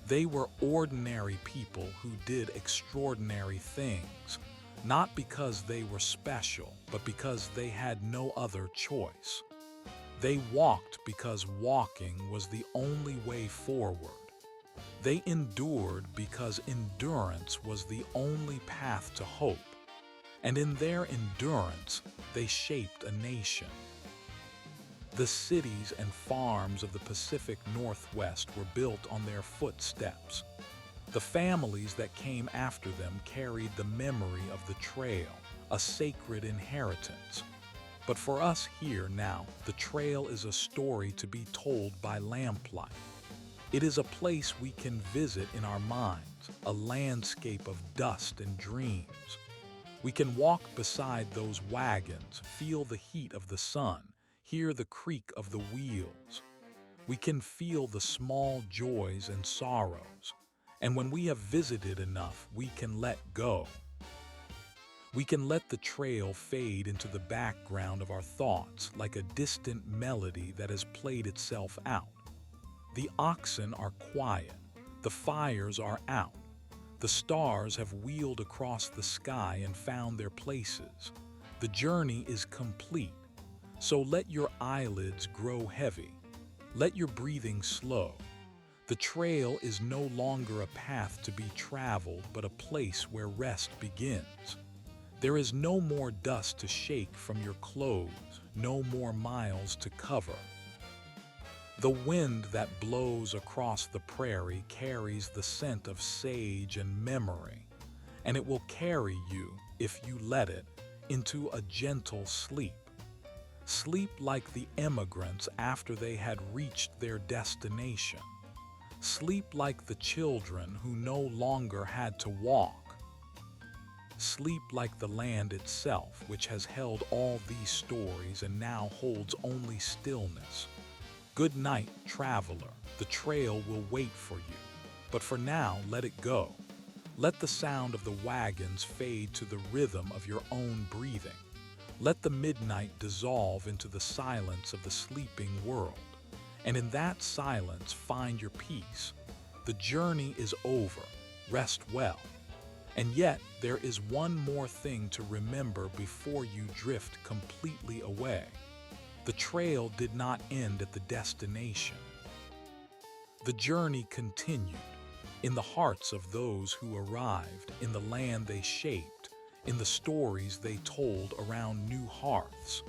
S1: They were ordinary people who did extraordinary things, not because they were special, but because they had no other choice. They walked because walking was the only way forward. They endured because endurance was the only path to hope. And in their endurance, they shaped a nation. The cities and farms of the Pacific Northwest were built on their footsteps. The families that came after them carried the memory of the trail, a sacred inheritance. But for us here now, the trail is a story to be told by lamplight. It is a place we can visit in our minds, a landscape of dust and dreams. We can walk beside those wagons, feel the heat of the sun, hear the creak of the wheels. We can feel the small joys and sorrows. And when we have visited enough, we can let go. We can let the trail fade into the background of our thoughts like a distant melody that has played itself out. The oxen are quiet. The fires are out. The stars have wheeled across the sky and found their places. The journey is complete. So let your eyelids grow heavy. Let your breathing slow. The trail is no longer a path to be traveled, but a place where rest begins. There is no more dust to shake from your clothes, no more miles to cover. The wind that blows across the prairie carries the scent of sage and memory, and it will carry you, if you let it, into a gentle sleep. Sleep like the immigrants after they had reached their destination. Sleep like the children who no longer had to walk. Sleep like the land itself, which has held all these stories and now holds only stillness. Good night, traveler. The trail will wait for you. But for now, let it go. Let the sound of the wagons fade to the rhythm of your own breathing. Let the midnight dissolve into the silence of the sleeping world. And in that silence, find your peace. The journey is over. Rest well. And yet, there is one more thing to remember before you drift completely away. The trail did not end at the destination. The journey continued, in the hearts of those who arrived, in the land they shaped, in the stories they told around new hearths.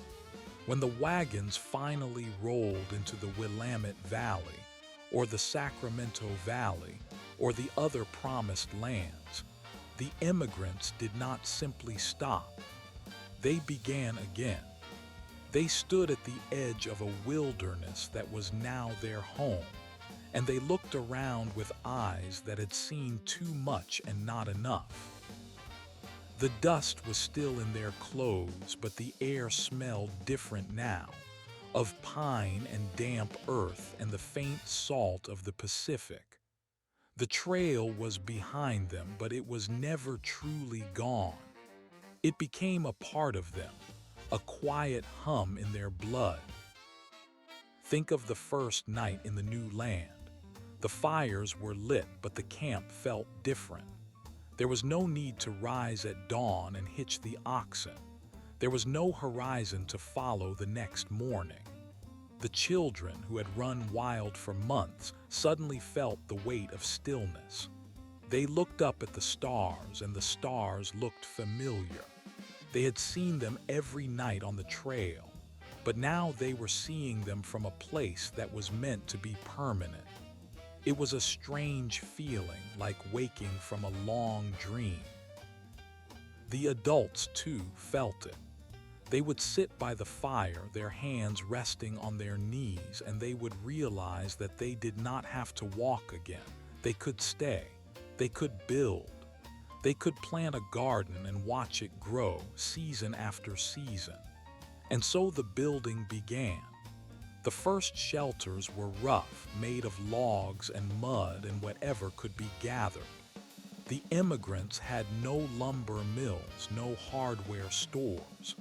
S1: When the wagons finally rolled into the Willamette Valley, or the Sacramento Valley, or the other promised lands, the immigrants did not simply stop. They began again. They stood at the edge of a wilderness that was now their home, and they looked around with eyes that had seen too much and not enough. The dust was still in their clothes, but the air smelled different now, of pine and damp earth and the faint salt of the Pacific. The trail was behind them, but it was never truly gone. It became a part of them, a quiet hum in their blood. Think of the first night in the new land. The fires were lit, but the camp felt different. There was no need to rise at dawn and hitch the oxen. There was no horizon to follow the next morning. The children, who had run wild for months, suddenly felt the weight of stillness. They looked up at the stars, and the stars looked familiar. They had seen them every night on the trail, but now they were seeing them from a place that was meant to be permanent. It was a strange feeling, like waking from a long dream. The adults, too, felt it. They would sit by the fire, their hands resting on their knees, and they would realize that they did not have to walk again. They could stay. They could build. They could plant a garden and watch it grow, season after season. And so the building began. The first shelters were rough, made of logs and mud and whatever could be gathered. The immigrants had no lumber mills, no hardware stores.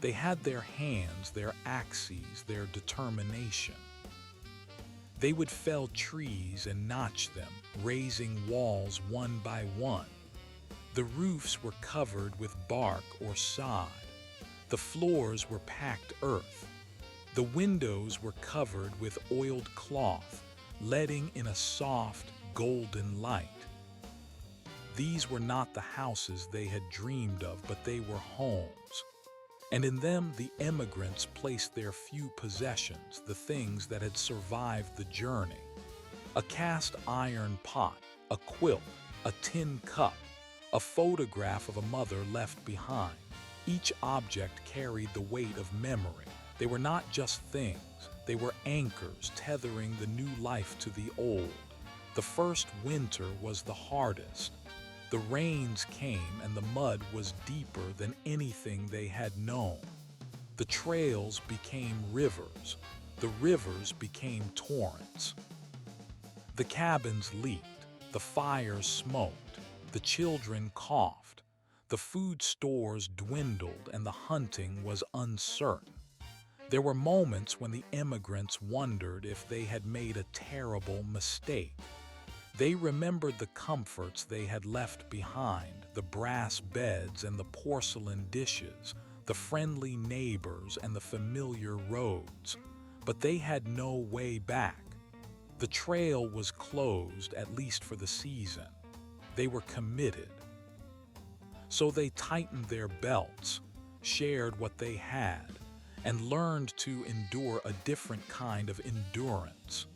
S1: They had their hands, their axes, their determination. They would fell trees and notch them, raising walls one by one. The roofs were covered with bark or sod. The floors were packed earth. The windows were covered with oiled cloth, letting in a soft, golden light. These were not the houses they had dreamed of, but they were homes. And in them the emigrants placed their few possessions, the things that had survived the journey. A cast iron pot, a quilt, a tin cup, a photograph of a mother left behind. Each object carried the weight of memory. They were not just things, they were anchors tethering the new life to the old. The first winter was the hardest. The rains came and the mud was deeper than anything they had known. The trails became rivers. The rivers became torrents. The cabins leaked. The fires smoked. The children coughed. The food stores dwindled and the hunting was uncertain. There were moments when the immigrants wondered if they had made a terrible mistake. They remembered the comforts they had left behind, the brass beds and the porcelain dishes, the friendly neighbors and the familiar roads. But they had no way back. The trail was closed, at least for the season. They were committed. So they tightened their belts, shared what they had, and learned to endure a different kind of endurance.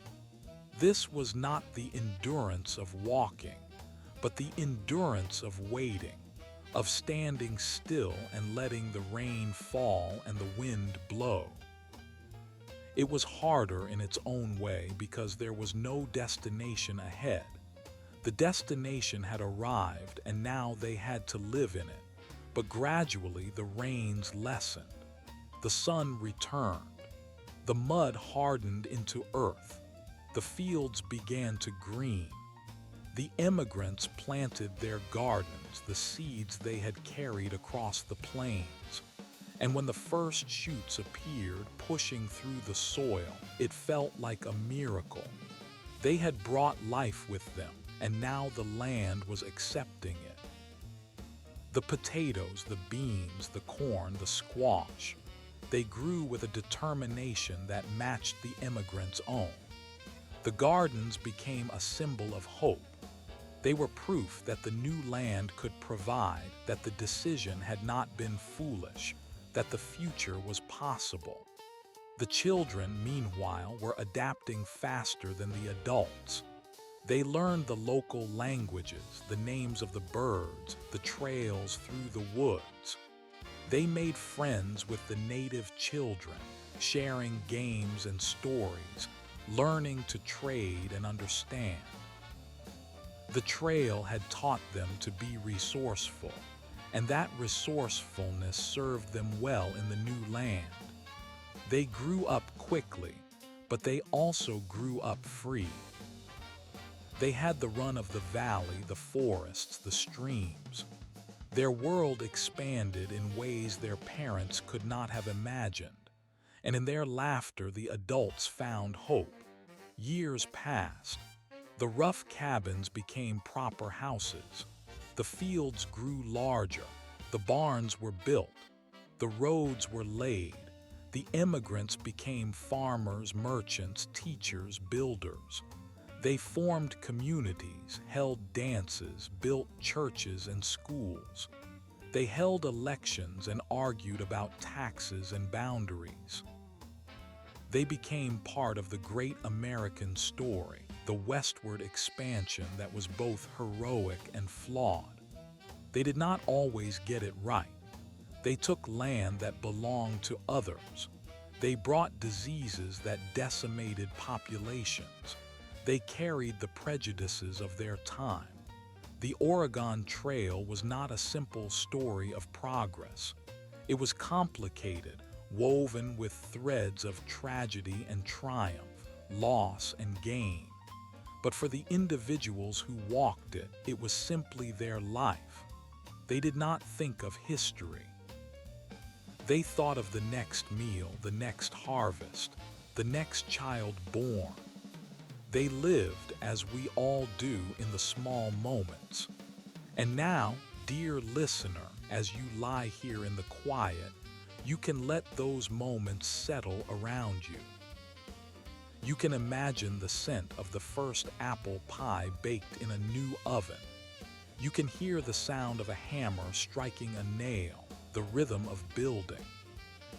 S1: This was not the endurance of walking, but the endurance of waiting, of standing still and letting the rain fall and the wind blow. It was harder in its own way because there was no destination ahead. The destination had arrived and now they had to live in it, but gradually the rains lessened. The sun returned. The mud hardened into earth. The fields began to green. The immigrants planted their gardens, the seeds they had carried across the plains. And when the first shoots appeared, pushing through the soil, it felt like a miracle. They had brought life with them, and now the land was accepting it. The potatoes, the beans, the corn, the squash, they grew with a determination that matched the immigrants' own. The gardens became a symbol of hope. They were proof that the new land could provide, that the decision had not been foolish, that the future was possible. The children, meanwhile, were adapting faster than the adults. They learned the local languages, the names of the birds, the trails through the woods. They made friends with the native children, sharing games and stories, learning to trade and understand. The trail had taught them to be resourceful, and that resourcefulness served them well in the new land. They grew up quickly, but they also grew up free. They had the run of the valley, the forests, the streams. Their world expanded in ways their parents could not have imagined, and in their laughter the adults found hope. Years passed. The rough cabins became proper houses. The fields grew larger. The barns were built. The roads were laid. The immigrants became farmers, merchants, teachers, builders. They formed communities, held dances, built churches and schools. They held elections and argued about taxes and boundaries. They became part of the great American story, the westward expansion that was both heroic and flawed. They did not always get it right. They took land that belonged to others. They brought diseases that decimated populations. They carried the prejudices of their time. The Oregon Trail was not a simple story of progress. It was complicated, woven with threads of tragedy and triumph, loss and gain. But for the individuals who walked it, it was simply their life. They did not think of history. They thought of the next meal, the next harvest, the next child born. They lived as we all do in the small moments. And now, dear listener, as you lie here in the quiet, you can let those moments settle around you. You can imagine the scent of the first apple pie baked in a new oven. You can hear the sound of a hammer striking a nail, the rhythm of building.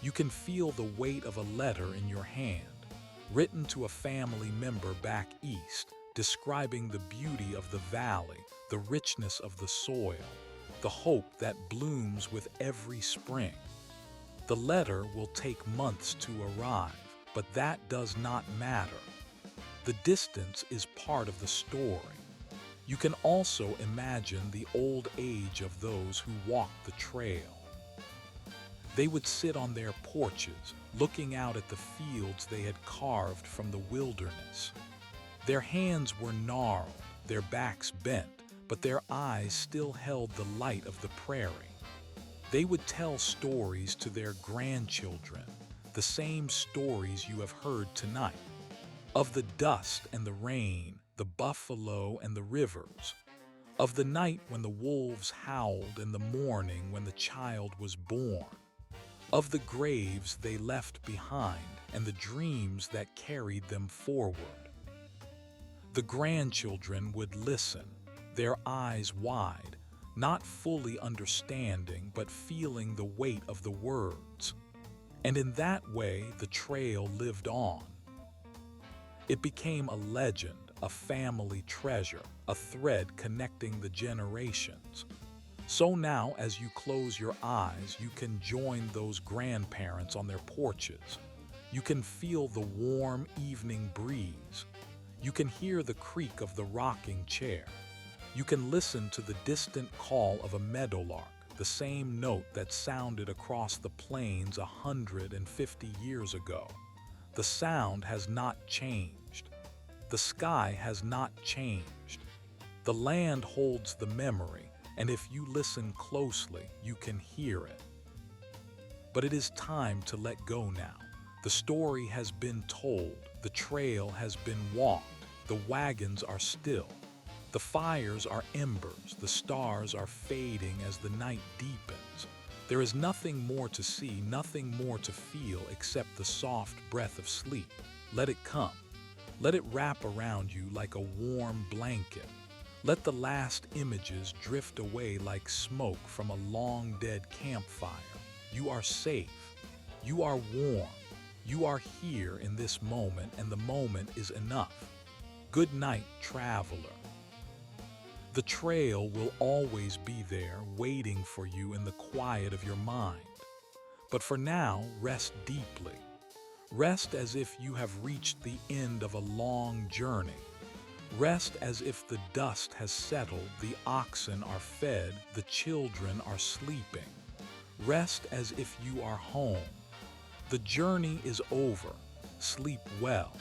S1: You can feel the weight of a letter in your hand, written to a family member back east, describing the beauty of the valley, the richness of the soil, the hope that blooms with every spring. The letter will take months to arrive, but that does not matter. The distance is part of the story. You can also imagine the old age of those who walked the trail. They would sit on their porches, looking out at the fields they had carved from the wilderness. Their hands were gnarled, their backs bent, but their eyes still held the light of the prairie. They would tell stories to their grandchildren, the same stories you have heard tonight, of the dust and the rain, the buffalo and the rivers, of the night when the wolves howled and the morning when the child was born, of the graves they left behind and the dreams that carried them forward. The grandchildren would listen, their eyes wide, not fully understanding but feeling the weight of the words. And in that way, the trail lived on. It became a legend, a family treasure, a thread connecting the generations. So now, as you close your eyes, you can join those grandparents on their porches. You can feel the warm evening breeze. You can hear the creak of the rocking chair. You can listen to the distant call of a meadowlark, the same note that sounded across the plains 150 years ago. The sound has not changed. The sky has not changed. The land holds the memory, and if you listen closely, you can hear it. But it is time to let go now. The story has been told, the trail has been walked, the wagons are still. The fires are embers, the stars are fading as the night deepens. There is nothing more to see, nothing more to feel except the soft breath of sleep. Let it come. Let it wrap around you like a warm blanket. Let the last images drift away like smoke from a long-dead campfire. You are safe. You are warm. You are here in this moment, and the moment is enough. Good night, traveler. The trail will always be there, waiting for you in the quiet of your mind. But for now, rest deeply. Rest as if you have reached the end of a long journey. Rest as if the dust has settled, the oxen are fed, the children are sleeping. Rest as if you are home. The journey is over. Sleep well.